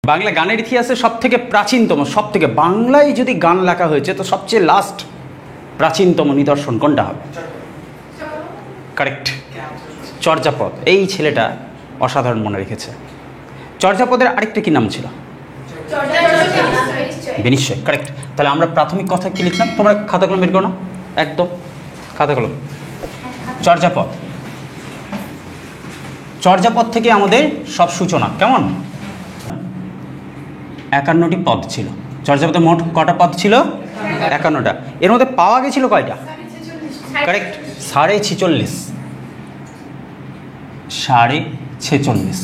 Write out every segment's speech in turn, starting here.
বাংলা গানের ইতিহাসে সবথেকে প্রাচীনতম, সবথেকে বাংলায় যদি গান লেখা হয়েছে তো সবচেয়ে লাস্ট প্রাচীনতম নিদর্শন কোনটা হবে? কারেক্ট, চর্যাপদ। এই ছেলেটা অসাধারণ মনে রেখেছে। চর্যাপদের আরেকটা কি নাম ছিল? বিনিশ্চয়, কারেক্ট। তাহলে আমরা প্রাথমিক কথা কি লিখলাম? তোমরা খাতা কলম বের করো না, একদম খাতা কলম। চর্যাপদ, চর্যাপদ থেকে আমাদের সব সূচনা। কেমন? 51টি পদ ছিল চর্যাপদে। মোট কটা পদ ছিল? 51টা। এর মধ্যে পাওয়া গেছিল কয়টা? কারেক্ট, 46.5। 46.5।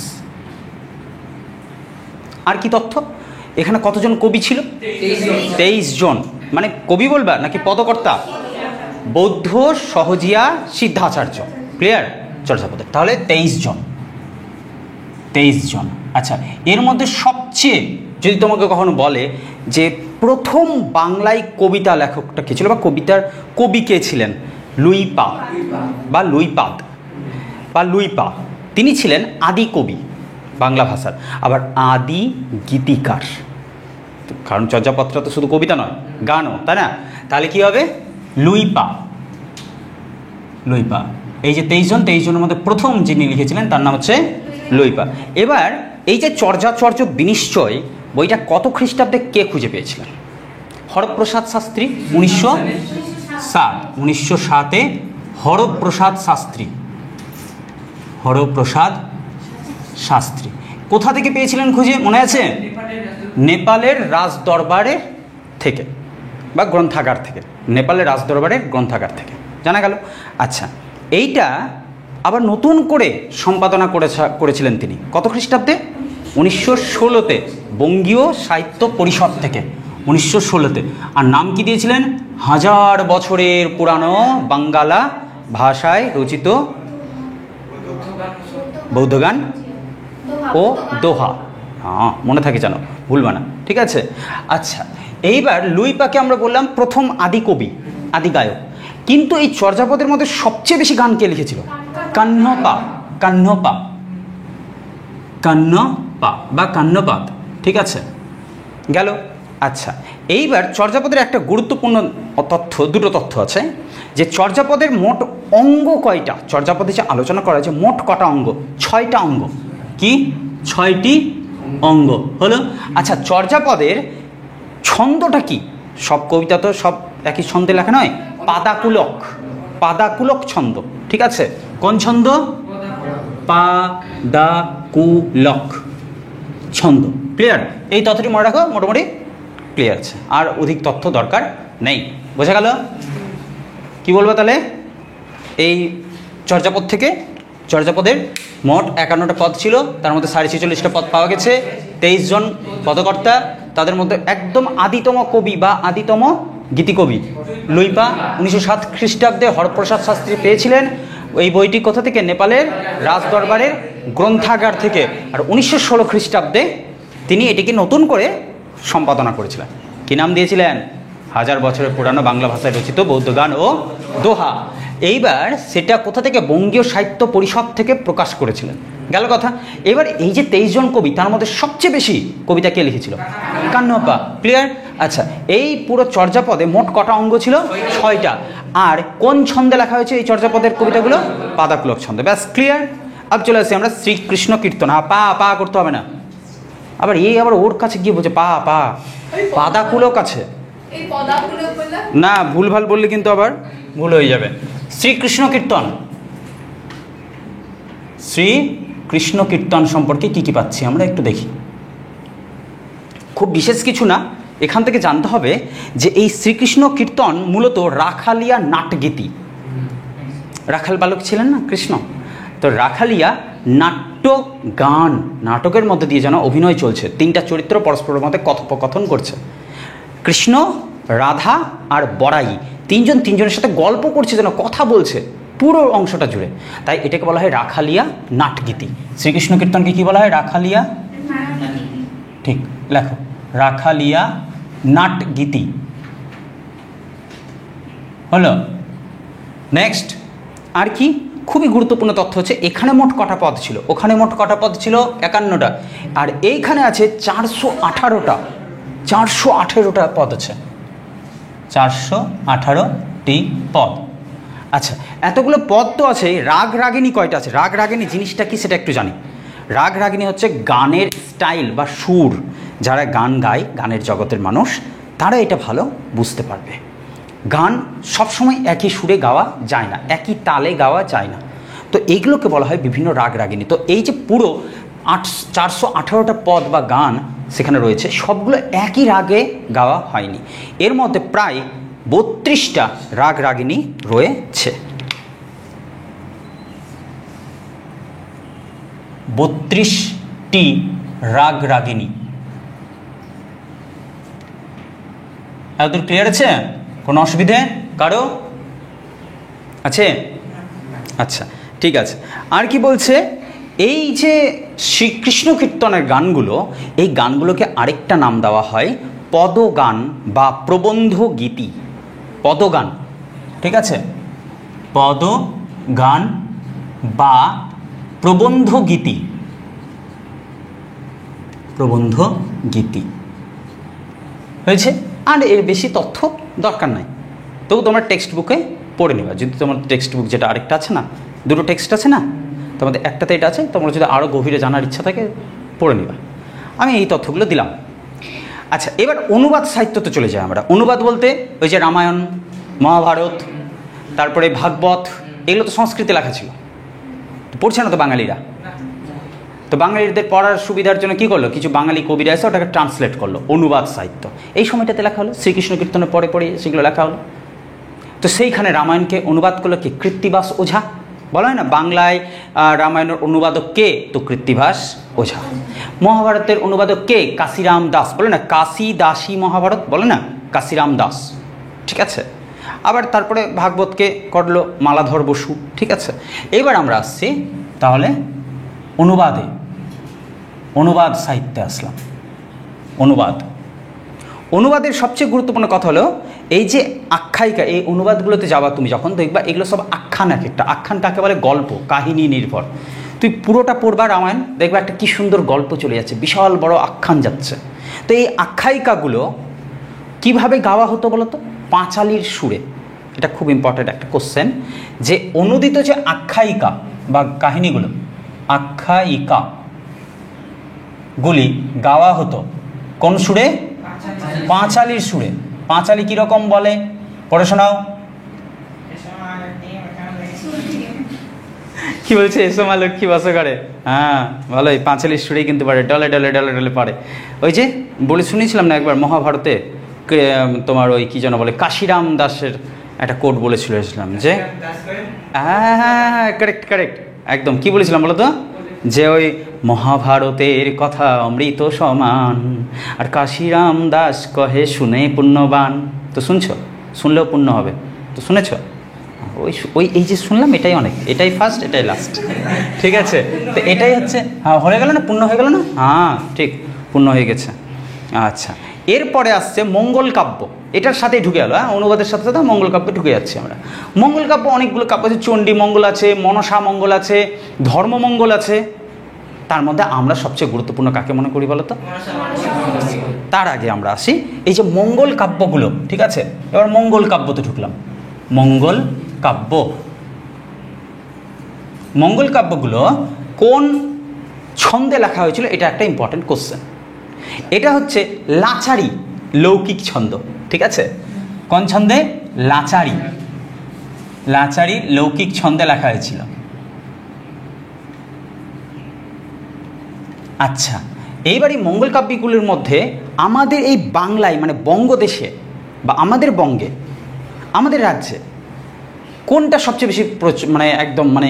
আর কি তথ্য? এখানে কতজন কবি ছিল? 23 জন। মানে কবি বলবা নাকি পদকর্তা? বৌদ্ধ, সহজিয়া, সিদ্ধাচার্য। ক্লিয়ার? চর্যাপদে তাহলে 23 জন। 23 জন। আচ্ছা, এর মধ্যে সবচেয়ে যদি তোমাকে কখনো বলে যে প্রথম বাংলায় কবিতা লেখকটা কে ছিল বা কবিতার কবি কে ছিলেন? লুইপা বা লুইপাদ বা লুইপা। তিনি ছিলেন আদি কবি বাংলা ভাষার, আবার আদি গীতিকার। কারণ চর্যাপদটা তো শুধু কবিতা নয়, গানও, তাই না? তাহলে কি হবে? লুইপা। লুইপা। এই যে 23 জনের মধ্যে প্রথম যিনি লিখেছিলেন তার নাম হচ্ছে লুইপা। এবার এই যে চর্যাচর্য বিনিশ্চয় বইটা কত খ্রিস্টাব্দে কে খুঁজে পেয়েছিলেন? হরপ্রসাদ শাস্ত্রী। 1907-এ হরপ্রসাদ শাস্ত্রী। হরপ্রসাদ শাস্ত্রী কোথা থেকে পেয়েছিলেন খুঁজে? মনে আছে? নেপালের রাজদরবারের থেকে বা গ্রন্থাগার থেকে। নেপালের রাজদরবারের গ্রন্থাগার থেকে জানা গেল। আচ্ছা, এইটা আবার নতুন করে সম্পাদনা করেছিলেন তিনি কত খ্রিস্টাব্দে? 1916-তে বঙ্গীয় সাহিত্য পরিষদ থেকে। 1916-তে। আর নাম কি দিয়েছিলেন? 1000 বছরের পুরানো বাঙ্গালা ভাষায় রচিত বৌদ্ধগান ও দোহা। হ্যাঁ, মনে থাকে জানো, ভুলবা না, ঠিক আছে? আচ্ছা, এইবার লুইপাকে আমরা বললাম প্রথম আদি কবি, আদি গায়ক। কিন্তু এই চর্যাপদের মধ্যে সবচেয়ে বেশি গান কে লিখেছিল? কান্নপা। কান্নপা, কান্নপা বা কান্নপাদ, ঠিক আছে? গেল। আচ্ছা, এইবার চর্যাপদের একটা গুরুত্বপূর্ণ তথ্য, দুটো তথ্য আছে যে চর্যাপদের মোট অঙ্গ কয়টা। চর্যাপদে যে আলোচনা করা হয়েছে মোট কটা অঙ্গ? 6টা অঙ্গ। কি? 6টি অঙ্গ হলো। আচ্ছা, চর্যাপদের ছন্দটা কি? সব কবিতা তো সব একই ছন্দে লেখা নয়। পাদাকুলক, পাদাকুলক ছন্দ, ঠিক আছে? কোন ছন্দ? পাদাকুলক ছন্দ। ক্লিয়ার? এই তথ্যটি মনে রাখো, মোটামুটি ক্লিয়ার আছে, আর অধিক তথ্য দরকার নেই। বোঝা গেল? কি বলবো তাহলে? এই চর্যাপদ থেকে চর্যাপদের মোট 51টা পদ ছিল, তার মধ্যে 46টা পদ পাওয়া গেছে। 23 জন পদকর্তা, তাদের মধ্যে একদম আদিতম কবি বা আদিতম গীতিকবি লুইপা 1907 খ্রিস্টাব্দে হরপ্রসাদ শাস্ত্রী পেয়েছিলেন। এই বইটি কোথা থেকে? নেপালের রাজদরবারের গ্রন্থাগার থেকে। আর 1916 খ্রিস্টাব্দে তিনি এটিকে নতুন করে সম্পাদনা করেছিলেন। কি নাম দিয়েছিলেন? 1000 বছরের পুরানো বাংলা ভাষায় রচিত বৌদ্ধ গান ও দোহা। এইবার সেটা কোথা থেকে? বঙ্গীয় সাহিত্য পরিষদ থেকে প্রকাশ করেছিলেন। গেল কথা। এবার এই যে 23 জন কবি, তার মধ্যে সবচেয়ে বেশি কবিতা কে লিখেছিল? কান্নপা। ক্লিয়ার? আচ্ছা, এই পুরো চর্যাপদে মোট কটা অঙ্গ ছিল? 6টা। আর কোন ছন্দে লেখা হয়েছে এই চর্যাপদের কবিতাগুলো? পাদাকুলক ছন্দে। ব্যাস, ক্লিয়ার। আব চলে আসছি আমরা শ্রীকৃষ্ণ কীর্তন। পা পা করতে হবে না। আবার এই আবার ওর কাছে গিয়ে বলছে পা পা, পাদাকুলক আছে না, ভুলভাল বললে কিন্তু আবার ভুল হয়ে যাবে। শ্রীকৃষ্ণ কীর্তন, শ্রীকৃষ্ণ কীর্তন সম্পর্কে কি কি পাচ্ছি আমরা একটু দেখি। খুব বিশেষ কিছু না, এখান থেকে জানতে হবে যে এই শ্রীকৃষ্ণ কীর্তন মূলত রাখালিয়া নাটগীতি। রাখাল বালক ছিলেন না কৃষ্ণ, তো রাখালিয়া নাট্য গান, নাটকের মধ্যে দিয়ে যেন অভিনয় চলছে। 3টা চরিত্র পরস্পরের মধ্যে কথোপকথন করছে। কৃষ্ণ, রাধা আর বড়াই, 3 জন 3 জনের সাথে গল্প করছে, যেন কথা বলছে পুরো অংশটা জুড়ে। তাই এটাকে বলা হয় রাখালিয়া নাটগীতি। শ্রীকৃষ্ণ কীর্তনকে কি বলা হয়? রাখালিয়া। ঠিক লেখো, রাখালিয়া নাটগীতি হলো। নেক্সট আর কি? খুবই গুরুত্বপূর্ণ তথ্য হচ্ছে এখানে মোট কটা পদ ছিল, ওখানে মোট কটা পদ ছিল 51টা, আর এইখানে আছে 418টা, 418টা পদ আছে, 418টি পদ। আচ্ছা, এতগুলো পদ তো আছে, রাগ রাগিনী কয়টা আছে? রাগ রাগিনী জিনিসটা কি সেটা একটু জানি। রাগ রাগিনী হচ্ছে গানের স্টাইল বা সুর, যারা গান গায়, গানের জগতের মানুষ, তারা এটা ভালো বুঝতে পারবে। গান সবসময় একই সুরে গাওয়া যায় না, একই তালে গাওয়া যায় না, তো এইগুলোকে বলা হয় বিভিন্ন রাগ রাগিনী। তো এই যে পুরো 418টা পদ বা গান সেখানে রয়েছে, সবগুলো একই রাগে গাওয়া হয়নি, এর মধ্যে প্রায় 32টা রাগ রাগিনী রয়েছে। 32টি রাগ রাগিনী। এতদূর ক্লিয়ার আছে? কোনো অসুবিধে কারো আছে? আচ্ছা, ঠিক আছে। আর কি বলছে, এই যে শ্রীকৃষ্ণ কীর্তনের গানগুলো, এই গানগুলোকে আরেকটা নাম দেওয়া হয় পদগান বা প্রবন্ধ গীতি। পদগান, ঠিক আছে, পদগান বা প্রবন্ধ গীতি, প্রবন্ধ গীতি হয়েছে। আর এর বেশি তথ্য দরকার নাই, তবু তোমরা টেক্সট বুকে পড়ে নেবা। যদি তোমার টেক্সট বুক যেটা আরেকটা আছে না, দুটো টেক্সট আছে না, তোমাদের একটাতে এটা আছে, তোমরা যদি আরও গভীরে জানার ইচ্ছা থাকে পড়ে নেবা। আমি এই তথ্যগুলো দিলাম। আচ্ছা, এবার অনুবাদ সাহিত্যতে চলে যাই আমরা। অনুবাদ বলতে ওই যে রামায়ণ, মহাভারত, তারপরে ভাগবত, এগুলো তো সংস্কৃতে লেখা ছিল, পড়ছে না তো বাঙালিরা। তো বাঙালিদের পড়ার সুবিধার জন্য কী করলো, কিছু বাঙালি কবিরা এসে ওটাকে ট্রান্সলেট করলো, অনুবাদ সাহিত্য। এই সময়টাতে লেখা হলো, শ্রীকৃষ্ণ কীর্তনের পরে পরে সেগুলো লেখা হলো। তো সেইখানে রামায়ণকে অনুবাদ করলো কি? কৃত্তিবাস ওঝা। বলা হয় না বাংলায় রামায়ণের অনুবাদক কে? তো কৃত্তিবাস ওঝা। মহাভারতের অনুবাদক কে? কাশিরাম দাস। বলে না কাশী দাসী মহাভারত, বলে না কাশিরাম দাস, ঠিক আছে। আবার তারপরে ভাগবতকে করলো মালাধর বসু, ঠিক আছে। এবার আমরা আসছি তাহলে অনুবাদে, অনুবাদ সাহিত্যে আসলাম। অনুবাদের সবচেয়ে গুরুত্বপূর্ণ কথা হলো এই যে আখ্যায়িকা। এই অনুবাদগুলোতে যাওয়া তুমি যখন দেখবা, এগুলো সব আখ্যান। এক একটা আখ্যান কাকে বলে? গল্প, কাহিনী নির্ভর। তুই পুরোটা পড়বা রামায়ণ, দেখবা একটা কি সুন্দর গল্প চলে যাচ্ছে, বিশাল বড় আখ্যান যাচ্ছে। তো এই আখ্যায়িকাগুলো কিভাবে গাওয়া হতো বলো তো? পাঁচালির সুরে। এটা খুব ইম্পর্ট্যান্ট একটা কোশ্চেন, যে অনুদিত যে আখ্যায়িকা বা কাহিনীগুলো, আখ্যায়িকাগুলি গাওয়া হতো কোন সুরে? পাঁচালির সুরে। পাঁচালি কীরকম বলে? পড়ে শোনাও। কি বলছে? এসো মা লক্ষ্মী বাস করে। হ্যাঁ, ভালোই, পাঁচালির সুরেই কিন্তু পারে, ডলে ডলে ডলে ডলে পারে। ওই যে বলে শুনেছিলাম না একবার মহাভারতে, তোমার ওই কী যেন বলে, কাশিরাম দাসের একটা কোট বলেছিলাম যে, হ্যাঁ কারেক্ট কারেক্ট, একদম। কি বলেছিলাম বলো তো? যে ওই মহাভারতের কথা অমৃত সমান, আর কাশিরাম দাস কহে শুনে পুণ্যবান। তো শুনছো? শুনলেও পুণ্য হবে, তো শুনেছ? ওই এই যে শুনলাম, এটাই অনেক, এটাই ফার্স্ট, এটাই লাস্ট, ঠিক আছে। তো এটাই হচ্ছে, হ্যাঁ হয়ে গেল না? পুণ্য হয়ে গেল না? হ্যাঁ ঠিক, পুণ্য হয়ে গেছে। আচ্ছা, এরপরে আসছে মঙ্গল কাব্য। এটার সাথেই ঢুকে গেল, হ্যাঁ, অনুবাদের সাথে সাথে মঙ্গল কাব্যে ঢুকে যাচ্ছি আমরা। মঙ্গল কাব্য অনেকগুলো কাব্য আছে, চণ্ডী মঙ্গল আছে, মনসা মঙ্গল আছে, ধর্মমঙ্গল আছে। তার মধ্যে আমরা সবচেয়ে গুরুত্বপূর্ণ কাকে মনে করি বলো তো? তার আগে আমরা আসি এই যে মঙ্গল কাব্যগুলো, ঠিক আছে। এবার মঙ্গল কাব্যতে ঢুকলাম। মঙ্গল কাব্য, মঙ্গল কাব্যগুলো কোন ছন্দে লেখা হয়েছিল, এটা একটা ইম্পর্টেন্ট কোশ্চেন। এটা হচ্ছে লাচারি লৌকিক ছন্দ, ঠিক আছে। কোন ছন্দে? লাচারি, লাচারি লৌকিক ছন্দে লেখা হয়েছিল। আচ্ছা, এইবার এই মঙ্গল কাব্যগুলির মধ্যে আমাদের এই বাংলায়, মানে বঙ্গদেশে বা আমাদের বঙ্গে, আমাদের রাজ্যে কোনটা সবচেয়ে বেশি মানে একদম মানে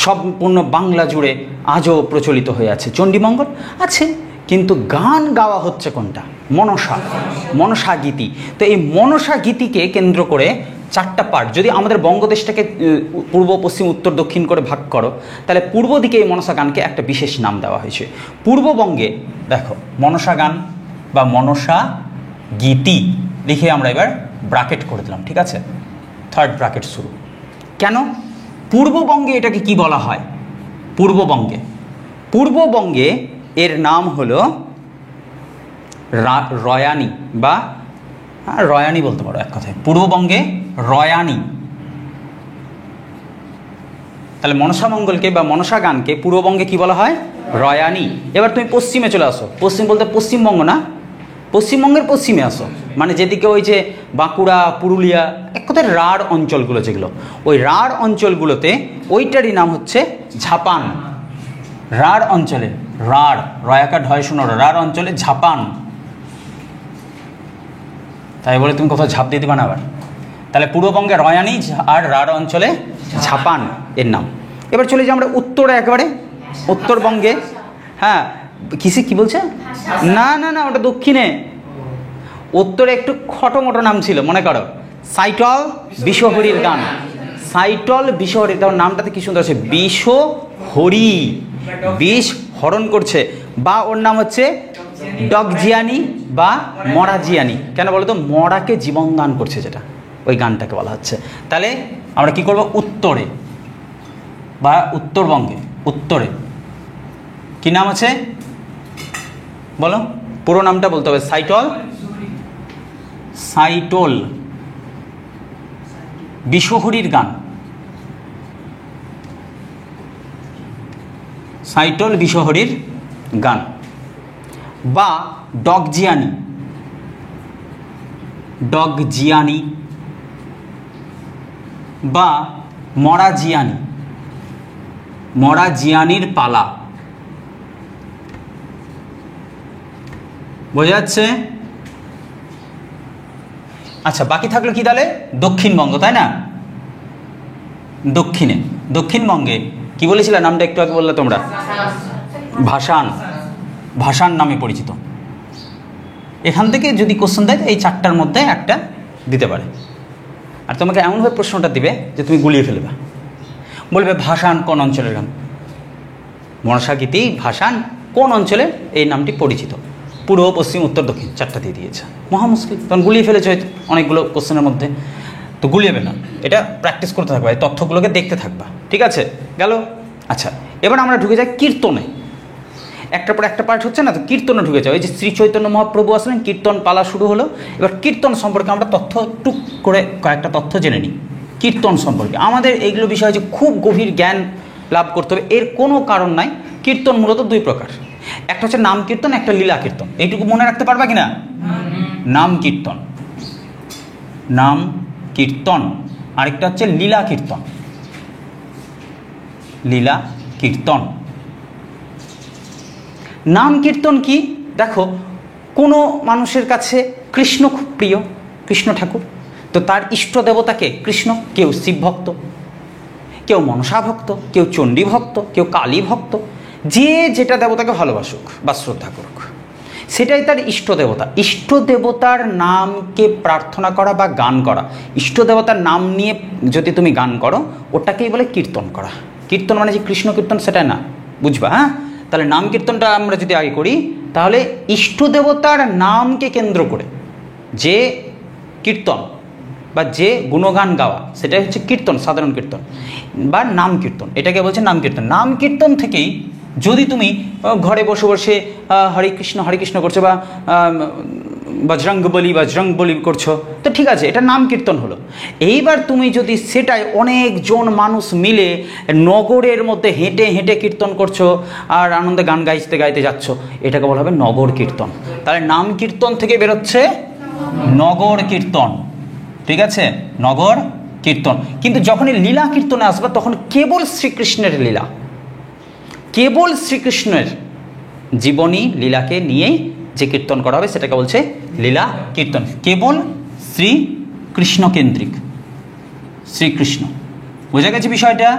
সম্পূর্ণ বাংলা জুড়ে আজও প্রচলিত হয়ে আছে? চণ্ডীমঙ্গল আছে, কিন্তু গান গাওয়া হচ্ছে কোনটা? মনসা, মনসা গীতি। তো এই মনসা গীতিকে কেন্দ্র করে চারটা পার্ট। যদি আমাদের বঙ্গদেশটাকে পূর্ব, পশ্চিম, উত্তর, দক্ষিণ করে ভাগ করো, তাহলে পূর্ব দিকে এই মনসা গানকে একটা বিশেষ নাম দেওয়া হয়েছে। পূর্ববঙ্গে দেখো মনসা গান বা মনসা গীতি লিখে আমরা এবার ব্র্যাকেট করে দিলাম, ঠিক আছে। থার্ড ব্র্যাকেট শুরু। কেন পূর্ববঙ্গে এটাকে কি বলা হয়? পূর্ববঙ্গে, পূর্ববঙ্গে এর নাম হলো রয়ানি বা রয়ানি বলতে পারো এক কথায়, পূর্ববঙ্গে রয়ানি। তাহলে মনসা মঙ্গলকে বা মনসা গানকে পূর্ববঙ্গে কি বলা হয়? রয়ানি। এবার তুমি পশ্চিমে চলে আসো, পশ্চিম বলতে পশ্চিমবঙ্গ না, পশ্চিমবঙ্গের পশ্চিমে আসো, মানে যেদিকে ওই যে বাঁকুড়া, পুরুলিয়া, এক কথায় রাঢ় অঞ্চলগুলো যেগুলো, ওই রাঢ় অঞ্চলগুলোতে ওইটারই নাম হচ্ছে ঝাপান। রাঢ় অঞ্চলে, রাঢ় রয়াকার ঢয় শোনো, রাঢ় অঞ্চলে ঝাপান। তাই বলে তুমি কোথাও ঝাঁপ দিয়ে দিবা না আবার। তাহলে পূর্ববঙ্গে রয়ানি আর রাঢ় অঞ্চলে ঝাপান এর নাম। এবার চলে যাই আমরা উত্তরে, একেবারে উত্তরবঙ্গে। হ্যাঁ, কি বলছে? না না না, ওটা দক্ষিণে। উত্তরে একটু খটোমটো নাম ছিল, মনে করো সাইটল বিশ্বহরির গান। সাইটল বিশ্বহরি, তার নামটাতে কি সুন্দর আছে, বিশ্বহরি, বিষ হরণ করছে। বা ওর নাম হচ্ছে ডগজিয়ানি বা মরাজিয়ানি। কেন বলো তো? মরাকে জীবন দান করছে, যেটা ওই গানটাকে বলা হচ্ছে। তাহলে আমরা কি করব? উত্তরে বা উত্তরবঙ্গে, উত্তরে কি নাম আছে বলো? পুরো নামটা বলতে হবে। সাইটল, সাইটল বিশ্বহরির গান, সাইটল বিশ্বহরির গান। বা ডগজিয়ানি, ডগজিয়ানি বা মরাজিয়ানি, মরাজিয়ানির পালা। বোঝা যাচ্ছে? আচ্ছা, বাকি থাকলো কি তাহলে? দক্ষিণবঙ্গ, তাই না? দক্ষিণে, দক্ষিণবঙ্গে কি বলেছিলে নামটা একটু আগে বললে তোমরা? ভাসান, ভাসান নামে পরিচিত। এখান থেকে যদি কোশ্চেন দেয় এই চারটার মধ্যে একটা দিতে পারে। আর তোমাকে এমনভাবে প্রশ্নটা দিবে যে তুমি গুলিয়ে ফেলবে। বলবে ভাসান কোন অঞ্চলের গান? মনসা গীতি ভাসান কোন অঞ্চলে এই নামটি পরিচিত? পূর্ব, পশ্চিম, উত্তর, দক্ষিণ, চারটা দিয়ে দিয়েছে। মহা মুশকিল, তখন গুলিয়ে ফেলেছে হয়তো অনেকগুলো কোশ্চেনের মধ্যে। তো গুলিয়েবে না, এটা প্র্যাকটিস করতে থাকবা, এই তথ্যগুলোকে দেখতে থাকবা। ঠিক আছে, গেল। আচ্ছা, এবার আমরা ঢুকে যাই কীর্তনে। একটার পর একটা পার্ট হচ্ছে না, তো কীর্তনে ঢুকে যাও। এই যে শ্রী চৈতন্য মহাপ্রভু আসলেন, কীর্তন পালা শুরু হলো। এবার কীর্তন সম্পর্কে আমরা তথ্য টুক করে কয়েকটা তথ্য জেনে নিই। কীর্তন সম্পর্কে আমাদের এইগুলো বিষয়ে যে খুব গভীর জ্ঞান লাভ করতে হবে এর কোনো কারণ নাই। কীর্তন মূলত দুই প্রকার, একটা হচ্ছে নাম কীর্তন, একটা লীলা কীর্তন। এইটুকু মনে রাখতে পারবা কিনা? নাম কীর্তন, নাম কীর্তন, আরেকটা হচ্ছে লীলা কীর্তন, লীলা কীর্তন। নাম কীর্তন কি? দেখো, কোনো মানুষের কাছে কৃষ্ণ খুব প্রিয়, কৃষ্ণ ঠাকুর, তো তার ইষ্ট দেবতাকে কৃষ্ণ। কেউ শিব ভক্ত, কেউ মনসা ভক্ত, কেউ চণ্ডী ভক্ত, কেউ কালী ভক্ত। যে যেটা দেবতাকে ভালোবাসুক বা শ্রদ্ধা করুক, সেটাই তার ইষ্ট দেবতা। ইষ্ট দেবতার নামকে প্রার্থনা করা বা গান করা, ইষ্ট দেবতার নাম নিয়ে যদি তুমি গান করো, ওটাকেই বলে কীর্তন করা। কীর্তন মানে যে কৃষ্ণ কীর্তন সেটা না, বুঝবা? হ্যাঁ, তাহলে নাম কীর্তনটা আমরা যদি আগে করি, তাহলে ইষ্ট দেবতার নামকে কেন্দ্র করে যে কীর্তন বা যে গুণগান গাওয়া, সেটাই হচ্ছে কীর্তন, সাধারণ কীর্তন বা নাম কীর্তন। এটাকে বলছে নাম কীর্তন। নাম কীর্তন থেকেই যদি তুমি ঘরে বসে বসে হরে কৃষ্ণ করছো বা বজরং বলি করছো, তো ঠিক আছে, এটা নাম কীর্তন হলো। এইবার তুমি যদি সেটাই অনেকজন মানুষ মিলে নগরের মধ্যে হেঁটে হেঁটে কীর্তন করছো আর আনন্দে গান গাইতে গাইতে যাচ্ছ, এটাকে বলা হবে নগর কীর্তন। তাহলে নাম কীর্তন থেকে বেরোচ্ছে নগর কীর্তন। ঠিক আছে, নগর কীর্তন। কিন্তু যখনই লীলা কীর্তনে আসবে তখন কেবল শ্রীকৃষ্ণের লীলা, কেবল শ্রীকৃষ্ণের জীবনী লীলাকে নিয়েই যে কীর্তন করা হবে সেটাকে বলছে লীলা কীর্তন। কেবল শ্রীকৃষ্ণ কেন্দ্রিক, শ্রীকৃষ্ণ। বোঝা গেছে বিষয়টা?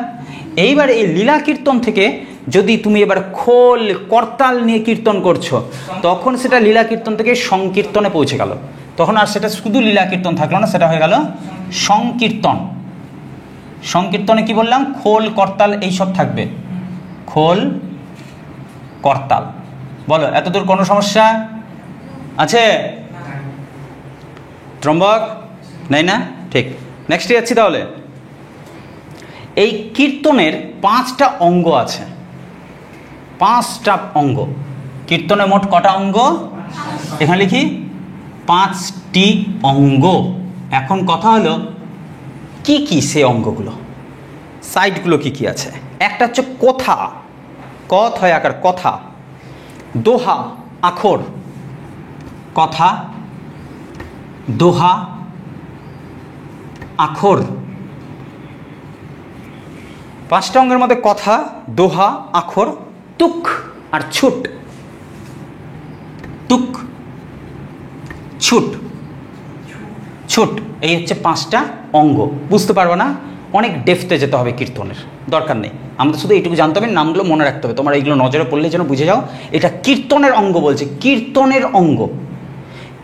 এইবার এই লীলা কীর্তন থেকে যদি তুমি এবার খোল করতাল নিয়ে কীর্তন করছো, তখন সেটা লীলা কীর্তন থেকে সংকীর্তনে পৌঁছে গেল। তখন আর সেটা শুধু লীলা কীর্তন থাকলো না, সেটা হয়ে গেল সংকীর্তন। সংকীর্তনে কি বললাম? খোল করতাল এইসব থাকবে, খোল করতাল। বলো, এতদূর কোনো সমস্যা আছে? ত্রম্বক নেই না? ঠিক, নেক্সটে যাচ্ছি। তাহলে এই কীর্তনের 5টা অঙ্গ আছে, 5টা অঙ্গ। কীর্তনে মোট কটা অঙ্গ? এখানে লিখি 5টি অঙ্গ। এখন কথা হলো কি কি সে অঙ্গগুলো, সাইডগুলো কি কি আছে। একটা হচ্ছে কথা, কথ হয় আকার কথা, দোহা আখর, কথা, দোহা, আখর। 5টা অঙ্গের মধ্যে কথা, দোহা, আখর, তুক আর ছুট। তুক, ছুট, ছুট, এই হচ্ছে 5টা অঙ্গ। বুঝতে পারবো না, অনেক ডেপথে যেতে হবে কীর্তনের, দরকার নেই। আমরা শুধু এইটুকু জানতে হবে, নামগুলো মনে রাখতে হবে। তোমরা এইগুলো নজরে পড়লে যেন বুঝে যাও এটা কীর্তনের অঙ্গ বলছে, কীর্তনের অঙ্গ।